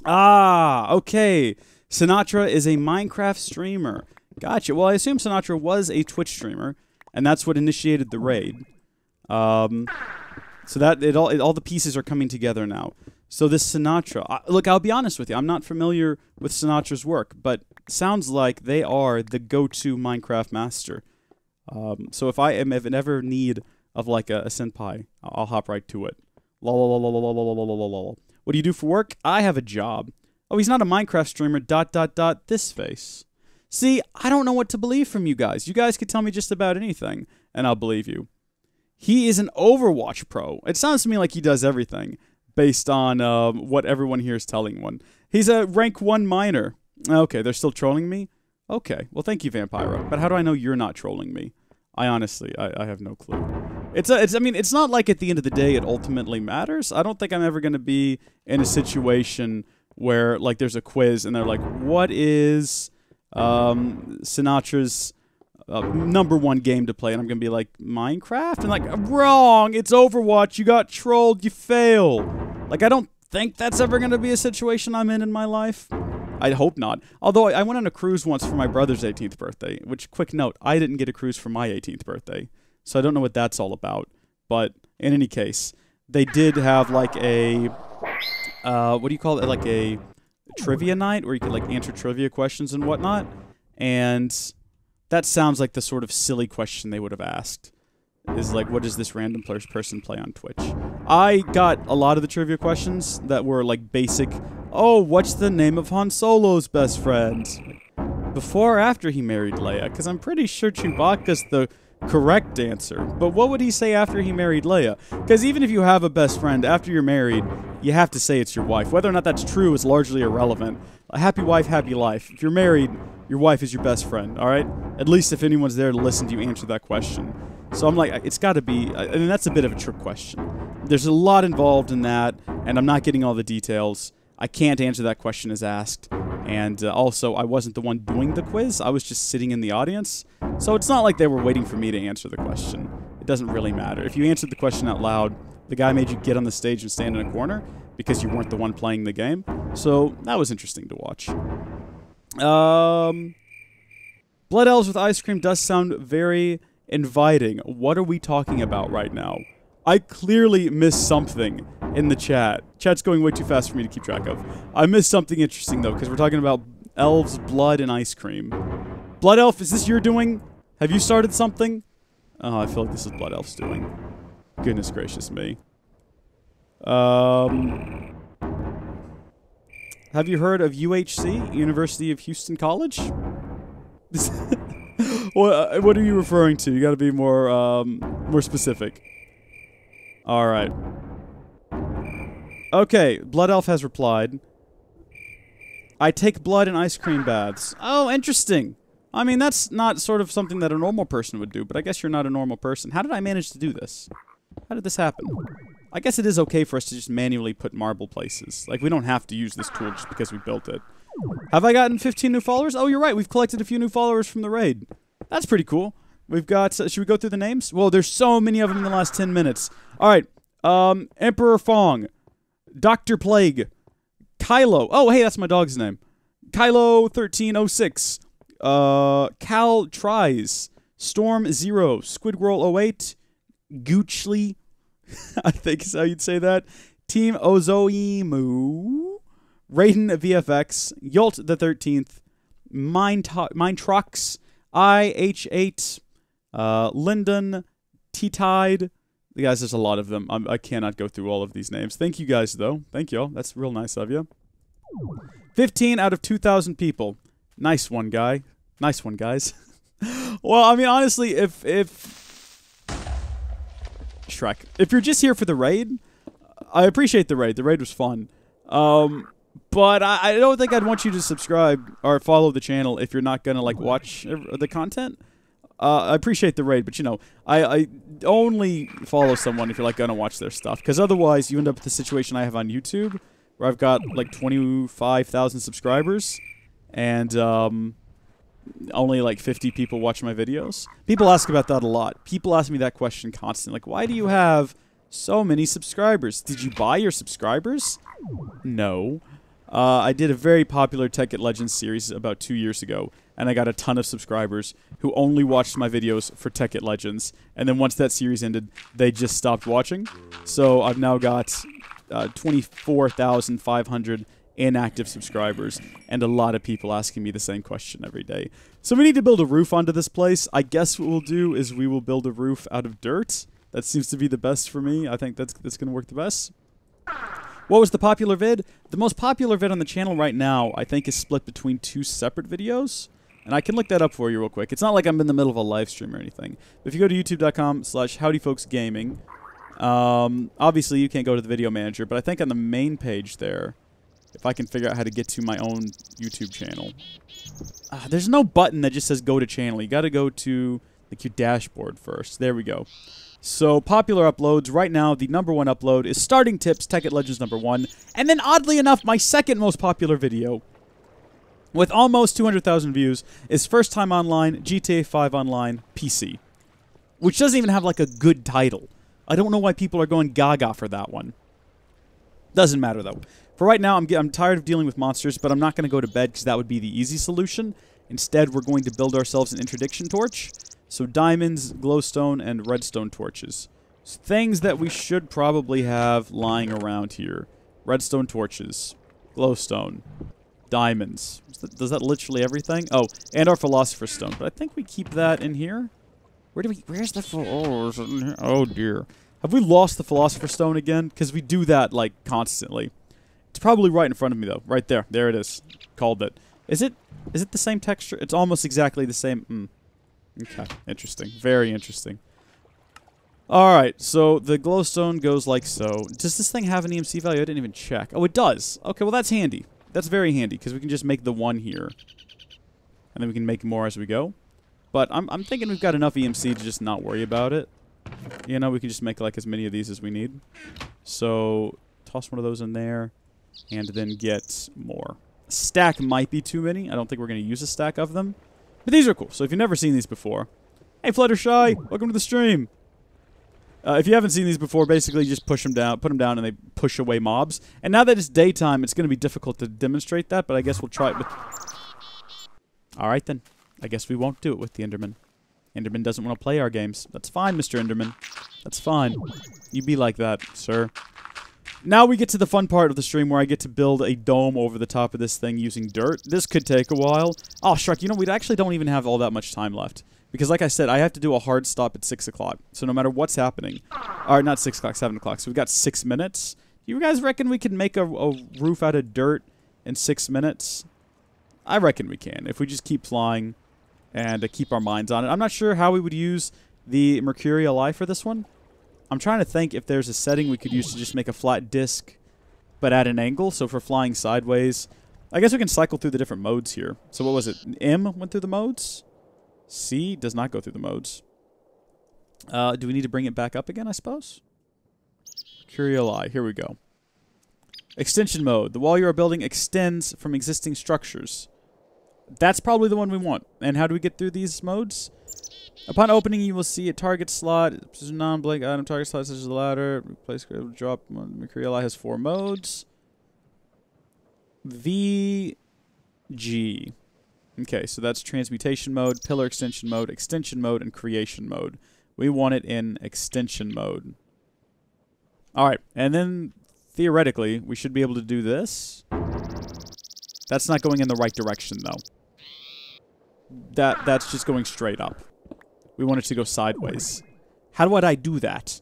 Ah, okay. Sinatra is a Minecraft streamer. Gotcha. Well, I assume Sinatra was a Twitch streamer, and that's what initiated the raid. So that all the pieces are coming together now. So this Sinatra, look, I'll be honest with you. I'm not familiar with Sinatra's work, but sounds like they are the go-to Minecraft master. So if I am in ever need of like a senpai, I'll hop right to it. Lol. What do you do for work? I have a job. Oh, he's not a Minecraft streamer, ... this face. See, I don't know what to believe from you guys. You guys could tell me just about anything, and I'll believe you. He is an Overwatch pro. It sounds to me like he does everything, based on what everyone here is telling one. He's a rank 1 miner. Okay, they're still trolling me? Okay, well thank you, Vampiro. But how do I know you're not trolling me? I honestly, I have no clue. I mean, it's not like at the end of the day it ultimately matters. I don't think I'm ever going to be in a situation where like there's a quiz and they're like, what is Sinatra's #1 game to play? And I'm gonna be like, Minecraft? And like, wrong, it's Overwatch, you got trolled, you fail. Like, I don't think that's ever gonna be a situation I'm in my life. I hope not. Although I went on a cruise once for my brother's 18th birthday, which, quick note, I didn't get a cruise for my 18th birthday. So I don't know what that's all about. But in any case, they did have like a what do you call it? Like a trivia night where you could like answer trivia questions and whatnot. And that sounds like the sort of silly question they would have asked. Is like, what does this random person play on Twitch? I got a lot of the trivia questions that were like basic. Oh, what's the name of Han Solo's best friend? Before or after he married Leia? Because I'm pretty sure Chewbacca's the correct answer. But what would he say after he married Leia? Because even if you have a best friend, after you're married, you have to say it's your wife. Whether or not that's true is largely irrelevant. A happy wife, happy life. If you're married, your wife is your best friend, alright? At least if anyone's there to listen to you answer that question. So I'm like, it's got to be, I mean, that's a bit of a trick question. There's a lot involved in that, and I'm not getting all the details. I can't answer that question as asked. And also, I wasn't the one doing the quiz. I was just sitting in the audience. So it's not like they were waiting for me to answer the question. It doesn't really matter. If you answered the question out loud, the guy made you get on the stage and stand in a corner because you weren't the one playing the game. So that was interesting to watch. Blood Elves with ice cream does sound very inviting. What are we talking about right now? I clearly missed something in the chat. Chat's going way too fast for me to keep track of. I missed something interesting, though, because we're talking about elves, blood, and ice cream. Blood Elf, is this your doing? Have you started something? Oh, I feel like this is Blood Elf's doing. Goodness gracious me. Have you heard of UHC, University of Houston College? What are you referring to? You gotta be more specific. Alright. Okay, Blood Elf has replied. I take blood in ice cream baths. Oh, interesting. I mean, that's not sort of something that a normal person would do, but I guess you're not a normal person. How did I manage to do this? How did this happen? I guess it is okay for us to just manually put marble places. Like, we don't have to use this tool just because we built it. Have I gotten 15 new followers? Oh, you're right. We've collected a few new followers from the raid. That's pretty cool. We've got... should we go through the names? Well, there's so many of them in the last 10 minutes. All right. Emperor Fong. Dr. Plague. Kylo. Oh, hey, that's my dog's name. Kylo1306. Cal Tries. Storm Zero. Squidwhirl 08. Goochly. I think is how you'd say that. Team Ozoimu. Raiden VFX. Yolt the 13th. Mindtrox. IH8. Lyndon. T-Tide. Guys, there's a lot of them. I cannot go through all of these names. Thank you guys, though. Thank y'all. That's real nice of you. 15 out of 2,000 people. Nice one, guy. Nice one, guys. Well, I mean, honestly, if Shrek, if you're just here for the raid, I appreciate the raid. The raid was fun. But I don't think I'd want you to subscribe or follow the channel if you're not gonna, like, watch the content. I appreciate the raid, but, you know, I only follow someone if you're, like, gonna watch their stuff. Because otherwise, you end up with the situation I have on YouTube, where I've got, like, 25,000 subscribers, and, only, like, 50 people watch my videos. People ask about that a lot. People ask me that question constantly. Like, why do you have so many subscribers? Did you buy your subscribers? No. I did a very popular Tekkit Legends series about 2 years ago, and I got a ton of subscribers who only watched my videos for Tekkit Legends, and then once that series ended, they just stopped watching. So I've now got 24,500 inactive subscribers, and a lot of people asking me the same question every day. So we need to build a roof onto this place. I guess what we'll do is we will build a roof out of dirt. That seems to be the best for me. I think that's going to work the best. What was the popular vid? The most popular vid on the channel right now, I think, is split between 2 separate videos. And I can look that up for you real quick. It's not like I'm in the middle of a live stream or anything. If you go to youtube.com/howdyfolksgaming, obviously you can't go to the video manager, but I think on the main page there, if I can figure out how to get to my own YouTube channel. There's no button that just says go to channel. You gotta go to, like, your dashboard first. There we go. So, popular uploads. Right now, the #1 upload is Starting Tips, Tekkit Legends #1. And then, oddly enough, my second most popular video, with almost 200,000 views, is First Time Online, GTA 5 Online, PC. Which doesn't even have, like, a good title. I don't know why people are going gaga for that one. Doesn't matter, though. For right now, I'm tired of dealing with monsters, but I'm not going to go to bed because that would be the easy solution. Instead, we're going to build ourselves an interdiction torch. So diamonds, glowstone, and redstone torches. Things that we should probably have lying around here. Redstone torches. Glowstone. Diamonds. Does that literally everything? Oh, and our philosopher's stone. But I think we keep that in here. Where's the oh dear. Have we lost the philosopher's stone again? Because we do that, like, constantly. It's probably right in front of me, though. Right there. There it is. Called it. Is it the same texture? It's almost exactly the same. Okay, interesting. Very interesting. Alright, so the glowstone goes like so. Does this thing have an EMC value? I didn't even check. Oh, it does. Okay, well that's handy. That's very handy, because we can just make the one here. And then we can make more as we go. But I'm thinking we've got enough EMC to just not worry about it. You know, we can just make like as many of these as we need. So, toss one of those in there, and then get more. A stack might be too many. I don't think we're going to use a stack of them. But these are cool. So if you've never seen these before, hey Fluttershy, welcome to the stream. If you haven't seen these before, basically you just push them down, put them down, and they push away mobs. And now that it's daytime, it's going to be difficult to demonstrate that, but I guess we'll try it with... Alright then. I guess we won't do it with the Enderman. Enderman doesn't want to play our games. That's fine, Mr. Enderman. That's fine. You be like that, sir. Now we get to the fun part of the stream where I get to build a dome over the top of this thing using dirt. This could take a while. Oh, Shrek, you know, we actually don't even have all that much time left. Because like I said, I have to do a hard stop at 6 o'clock. So no matter what's happening... Or not 6 o'clock, 7 o'clock. So we've got 6 minutes. You guys reckon we can make a roof out of dirt in 6 minutes? I reckon we can. If we just keep flying and keep our minds on it. I'm not sure how we would use the mercurial eye for this one. I'm trying to think if there's a setting we could use to just make a flat disc, but at an angle. So for flying sideways, I guess we can cycle through the different modes here. So what was it? M went through the modes. C does not go through the modes. Do we need to bring it back up again, I suppose? Mercurial eye. Here we go. Extension mode. The wall you are building extends from existing structures. That's probably the one we want. And how do we get through these modes? Upon opening, you will see a target slot. Non-blank item target slot such as the ladder. Replace drop. Mercurial eye has 4 modes. V, G. Okay, so that's transmutation mode, pillar extension mode, and creation mode. We want it in extension mode. Alright, and then theoretically, we should be able to do this. That's not going in the right direction, though. That's just going straight up. We want it to go sideways. How would I do that?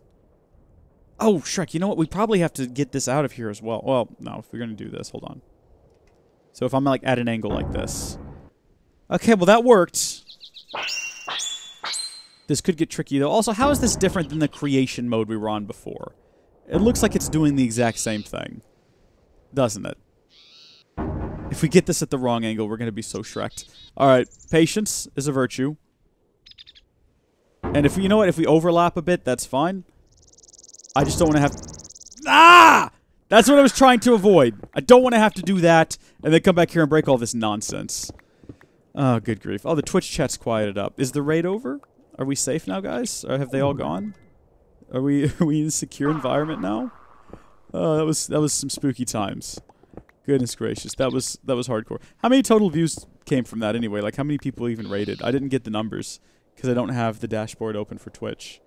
Oh, Shrek, you know what? We probably have to get this out of here as well. Well, no, if we're going to do this, hold on. So if I'm like at an angle like this. Okay, well that worked. This could get tricky, though. Also, how is this different than the creation mode we were on before? It looks like it's doing the exact same thing. Doesn't it? If we get this at the wrong angle, we're going to be so Shrek'd. Alright, patience is a virtue. And if you know what, if we overlap a bit, that's fine. I just don't want to have... Ah! That's what I was trying to avoid. I don't want to have to do that and then come back here and break all this nonsense. Oh, good grief. Oh, the Twitch chat's quieted up. Is the raid over? Are we safe now, guys? Or have they all gone? Are we in a secure environment now? Oh, that was some spooky times. Goodness gracious, that was hardcore. How many total views came from that anyway? Like, how many people even raided? I didn't get the numbers because I don't have the dashboard open for Twitch.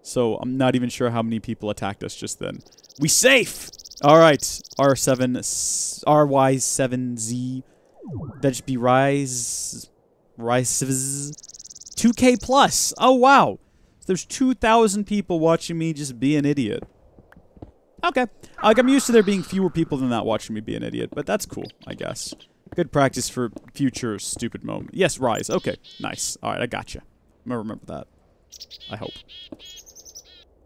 So I'm not even sure how many people attacked us just then. We safe! Alright, RY7Z. That should be Rise 2K plus. Oh wow. There's 2,000 people watching me just be an idiot. Okay. Like, I'm used to there being fewer people than that watching me be an idiot, but that's cool, I guess. Good practice for future stupid moment. Yes, Rise. Okay, nice. Alright, I gotcha. I'm gonna remember that. I hope.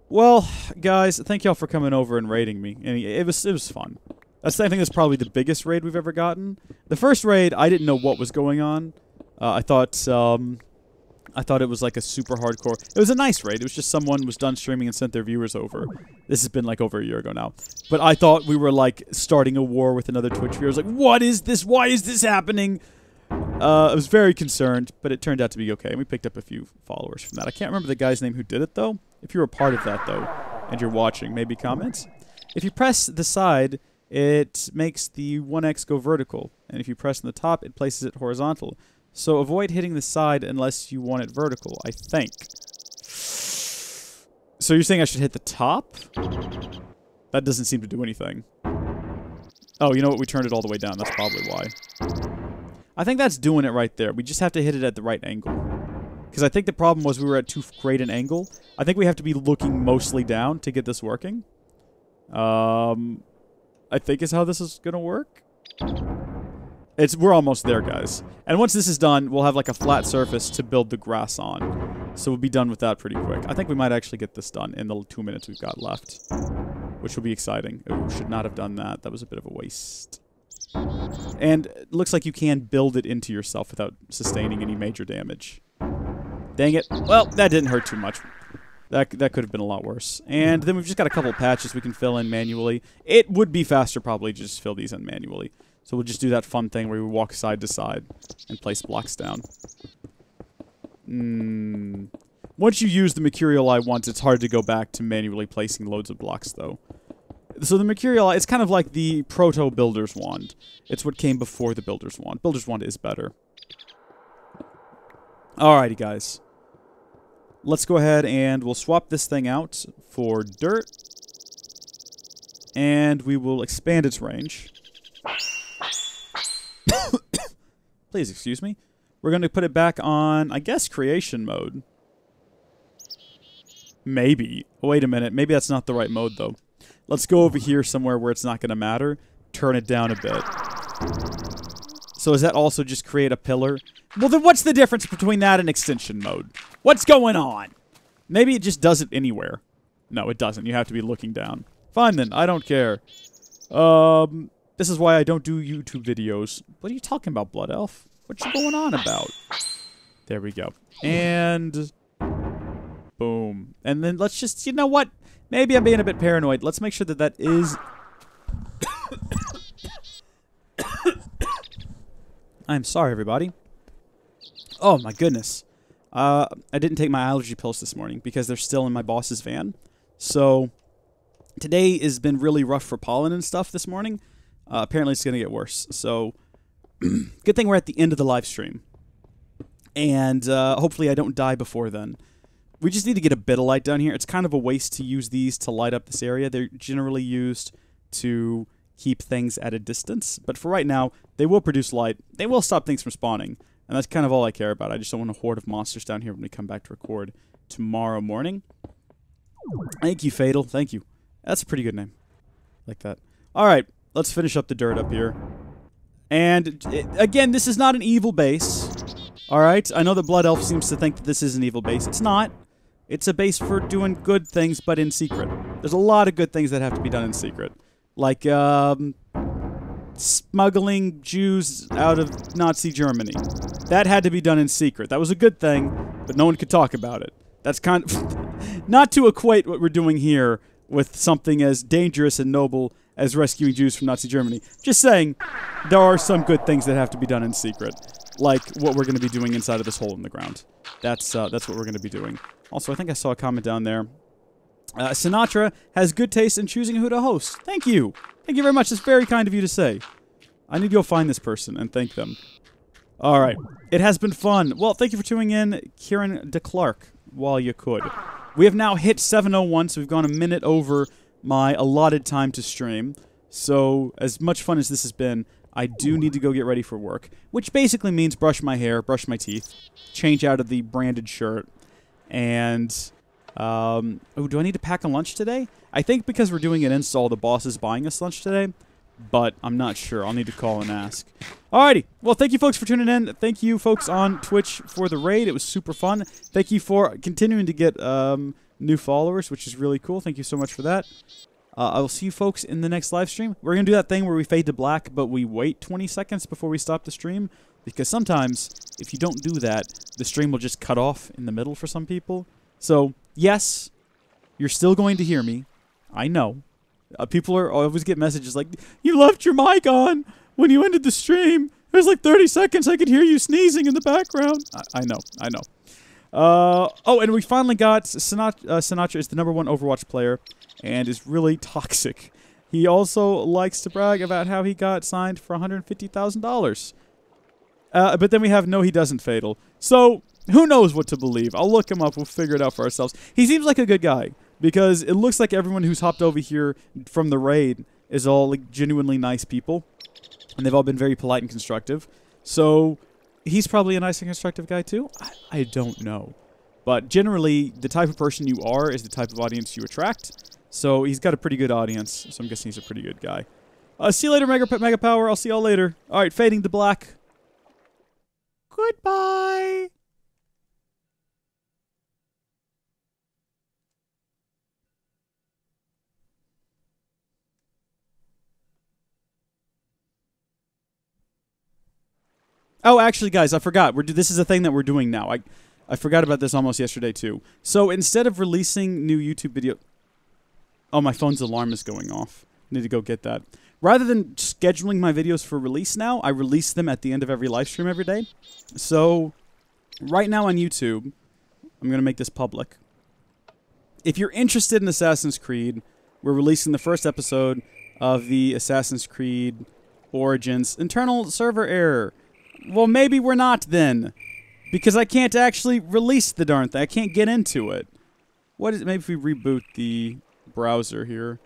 Well, guys, thank y'all for coming over and raiding me. And it was fun. I think that's probably the biggest raid we've ever gotten. The first raid, I didn't know what was going on. I thought it was like a super hardcore... It was a nice raid. It was just someone was done streaming and sent their viewers over. This has been like over a year ago now. But I thought we were like starting a war with another Twitch viewer. I was like, what is this? Why is this happening? I was very concerned, but it turned out to be okay. And we picked up a few followers from that. I can't remember the guy's name who did it, though. If you're a part of that, though, and you're watching, maybe comment. If you press the side, it makes the 1x go vertical. And if you press on the top, it places it horizontal. So avoid hitting the side unless you want it vertical, I think. So you're saying I should hit the top? That doesn't seem to do anything. Oh, you know what? We turned it all the way down. That's probably why. I think that's doing it right there. We just have to hit it at the right angle. Because I think the problem was we were at too great an angle. I think we have to be looking mostly down to get this working. I think is how this is going to work. We're almost there, guys. And once this is done, we'll have like a flat surface to build the grass on. So we'll be done with that pretty quick. I think we might actually get this done in the 2 minutes we've got left, which will be exciting. Ooh, should not have done that. That was a bit of a waste. And it looks like you can build it into yourself without sustaining any major damage. Dang it. Well, that didn't hurt too much. That could have been a lot worse. And then we've just got a couple patches we can fill in manually. It would be faster probably to just fill these in manually. So we'll just do that fun thing where we walk side to side and place blocks down. Once you use the mercurial eye once, it's hard to go back to manually placing loads of blocks, though. So the mercurial eye, it's kind of like the proto-builder's wand. It's what came before the builder's wand. Builder's wand is better. Alrighty, guys. Let's go ahead and we'll swap this thing out for dirt. And we will expand its range. Please excuse me. We're going to put it back on, I guess, creation mode. Maybe. Wait a minute. Maybe that's not the right mode, though. Let's go over here somewhere where it's not going to matter. Turn it down a bit. So does that also just create a pillar? Well, then what's the difference between that and extension mode? What's going on? Maybe it just does it anywhere. No, it doesn't. You have to be looking down. Fine, then. I don't care. This is why I don't do YouTube videos. What are you talking about, Blood Elf? What you going on about? There we go. And boom. And then let's just, you know what? Maybe I'm being a bit paranoid. Let's make sure that that is... I'm sorry, everybody. Oh, my goodness. I didn't take my allergy pills this morning because they're still in my boss's van. So today has been really rough for pollen and stuff this morning. Apparently it's going to get worse. So good thing we're at the end of the live stream. And hopefully I don't die before then. We just need to get a bit of light down here. It's kind of a waste to use these to light up this area. They're generally used to keep things at a distance. But for right now, they will produce light. They will stop things from spawning. And that's kind of all I care about. I just don't want a horde of monsters down here when we come back to record tomorrow morning. Thank you, Fatal. Thank you. That's a pretty good name. Like that. All right. Let's finish up the dirt up here. And, again, this is not an evil base. Alright? I know that Blood Elf seems to think that this is an evil base. It's not. It's a base for doing good things, but in secret. There's a lot of good things that have to be done in secret. Like, smuggling Jews out of Nazi Germany. That had to be done in secret. That was a good thing, but no one could talk about it. That's kind of... not to equate what we're doing here with something as dangerous and noble as rescuing Jews from Nazi Germany. Just saying, there are some good things that have to be done in secret, like what we're going to be doing inside of this hole in the ground. That's what we're going to be doing. Also, I think I saw a comment down there. Sinatra has good taste in choosing who to host. Thank you. Thank you very much. It's very kind of you to say. I need to go find this person and thank them. All right. It has been fun. Well, thank you for tuning in, Kieran DeClark, while you could. We have now hit 7:01, so we've gone a minute over my allotted time to stream. So, as much fun as this has been, I do need to go get ready for work, which basically means brush my hair, brush my teeth, change out of the branded shirt, and, oh, do I need to pack a lunch today? I think because we're doing an install, the boss is buying us lunch today, but I'm not sure. I'll need to call and ask. Alrighty. Well, thank you folks for tuning in. Thank you folks on Twitch for the raid. It was super fun. Thank you for continuing to get new followers, which is really cool. Thank you so much for that. I will see you folks in the next live stream. We're going to do that thing where we fade to black, but we wait 20 seconds before we stop the stream, because sometimes, if you don't do that, the stream will just cut off in the middle for some people. So, yes, you're still going to hear me. I know. People always get messages like, you left your mic on when you ended the stream. It was like 30 seconds. I could hear you sneezing in the background. I know. I know. Oh, and we finally got Sinatra is the #1 Overwatch player and is really toxic. He also likes to brag about how he got signed for $150,000. But then we have No He Doesn't Fatal. So, who knows what to believe? I'll look him up. We'll figure it out for ourselves. He seems like a good guy, because it looks like everyone who's hopped over here from the raid is all like genuinely nice people. And they've all been very polite and constructive. So, he's probably a nice and constructive guy too? I don't know. But generally, the type of person you are is the type of audience you attract. So, he's got a pretty good audience. So, I'm guessing he's a pretty good guy. See you later, Mega Power. I'll see y'all later. All right, fading to black. Goodbye. Oh, actually, guys, I forgot. This is a thing that we're doing now. I forgot about this almost yesterday, too. So instead of releasing new YouTube video... Oh, my phone's alarm is going off. Need to go get that. Rather than scheduling my videos for release now, I release them at the end of every live stream every day. So, right now on YouTube, I'm going to make this public. If you're interested in Assassin's Creed, we're releasing the first episode of the Assassin's Creed Origins internal server error. Well, maybe we're not then, because I can't actually release the darn thing. I can't get into it. What is it? Maybe if we reboot the browser here.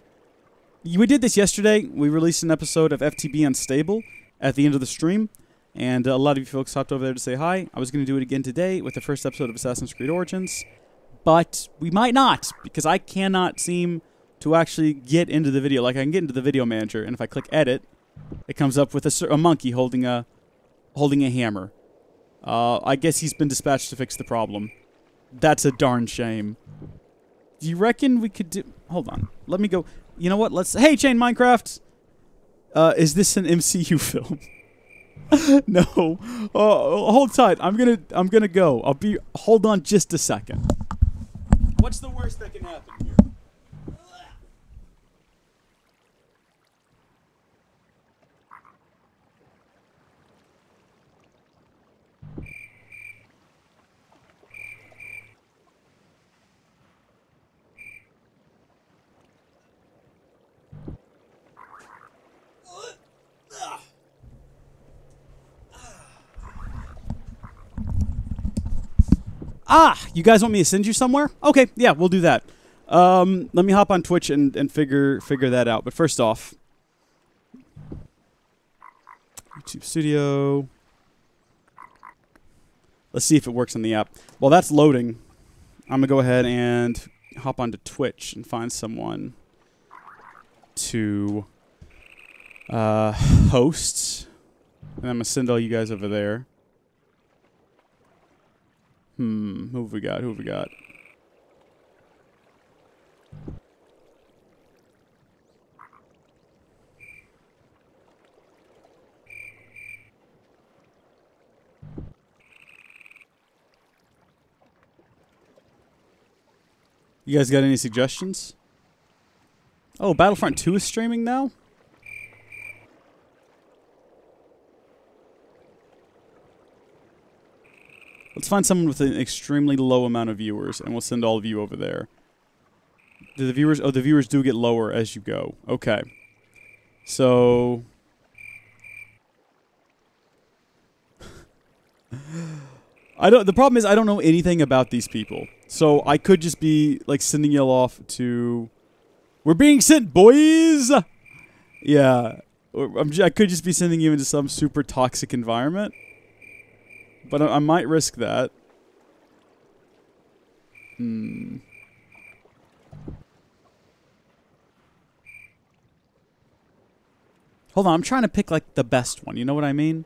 We did this yesterday. We released an episode of FTB Unstable at the end of the stream, and a lot of you folks hopped over there to say hi. I was going to do it again today with the first episode of Assassin's Creed Origins, but we might not, because I cannot seem to actually get into the video. Like, I can get into the video manager, and if I click edit, it comes up with a monkey holding a hammer. I guess he's been dispatched to fix the problem. That's a darn shame. Do you reckon we could do... Hold on. Let me go... You know what? Let's... Hey, Chain Minecraft! Is this an MCU film? No. Hold tight. I'm gonna go. I'll be... Hold on just a second. What's the worst that can happen here? Ah, you guys want me to send you somewhere? Okay, yeah, we'll do that. Let me hop on Twitch and figure that out. But first off, YouTube Studio. Let's see if it works on the app. While that's loading, I'm gonna go ahead and hop onto Twitch and find someone to host, and I'm gonna send all you guys over there. Who have we got? Who have we got? You guys got any suggestions? Oh, Battlefront 2 is streaming now? Let's find someone with an extremely low amount of viewers, and we'll send all of you over there. Do the viewers... Oh, the viewers do get lower as you go. Okay. So... The problem is I don't know anything about these people. So I could just be, like, sending y'all off to... We're being sent, boys! Yeah. I could just be sending you into some super toxic environment. But I might risk that. Hold on, I'm trying to pick, like, the best one. You know what I mean?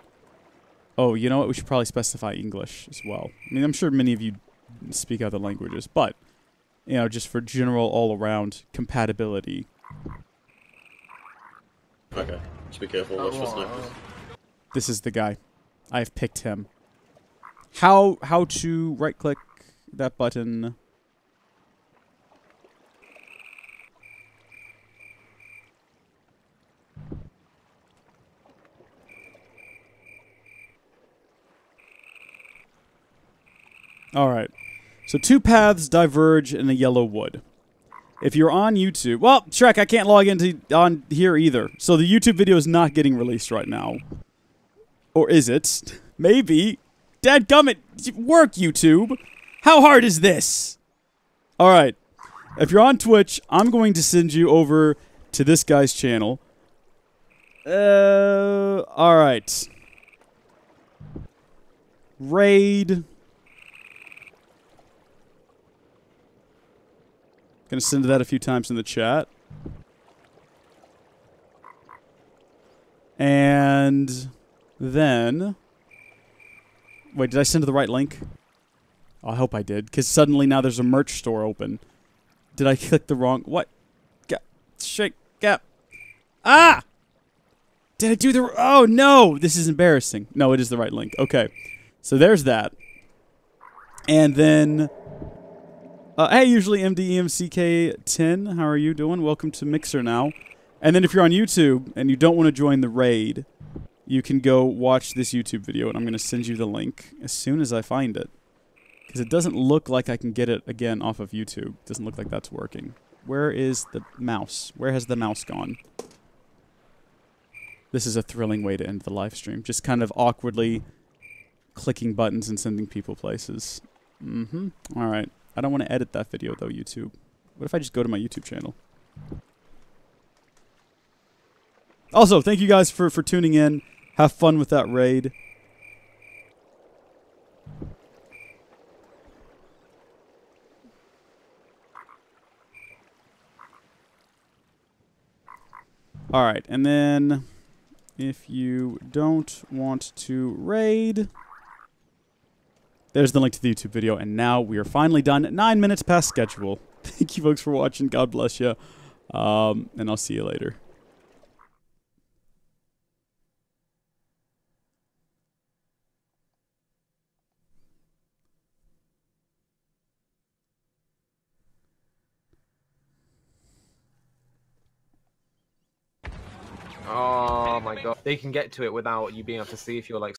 Oh, you know what? We should probably specify English as well. I mean, I'm sure many of you speak other languages, but, you know, just for general all-around compatibility. Okay, just be careful. Watch for snipers. This is the guy. I have picked him. How to right-click that button? Alright. So 2 paths diverge in a yellow wood. If you're on YouTube... Well, Shrek, I can't log into on here either. So the YouTube video is not getting released right now. Or is it? Maybe. Dadgummit! Work, YouTube! How hard is this? Alright. If you're on Twitch, I'm going to send you over to this guy's channel. Alright. Raid... Gonna send that a few times in the chat. And then... Wait, did I send to the right link? Oh, I hope I did, because suddenly now there's a merch store open. Did I click the wrong... What? Shake. Gap. Ah! Did I do the... Oh, no! This is embarrassing. No, it is the right link. Okay. So there's that. And then... hey, usually MDEMCK10. How are you doing? Welcome to Mixer now. And then if you're on YouTube and you don't want to join the raid, you can go watch this YouTube video, and I'm going to send you the link as soon as I find it. Because it doesn't look like I can get it again off of YouTube. It doesn't look like that's working. Where is the mouse? Where has the mouse gone? This is a thrilling way to end the live stream. Just kind of awkwardly clicking buttons and sending people places. Alright. I don't want to edit that video, though, YouTube. What if I just go to my YouTube channel? Also, thank you guys for tuning in. Have fun with that raid. Alright, and then if you don't want to raid, there's the link to the YouTube video, and now we are finally done. 9 minutes past schedule. Thank you folks for watching. God bless you. And I'll see you later. Oh my god. They can get to it without you being able to see if you're like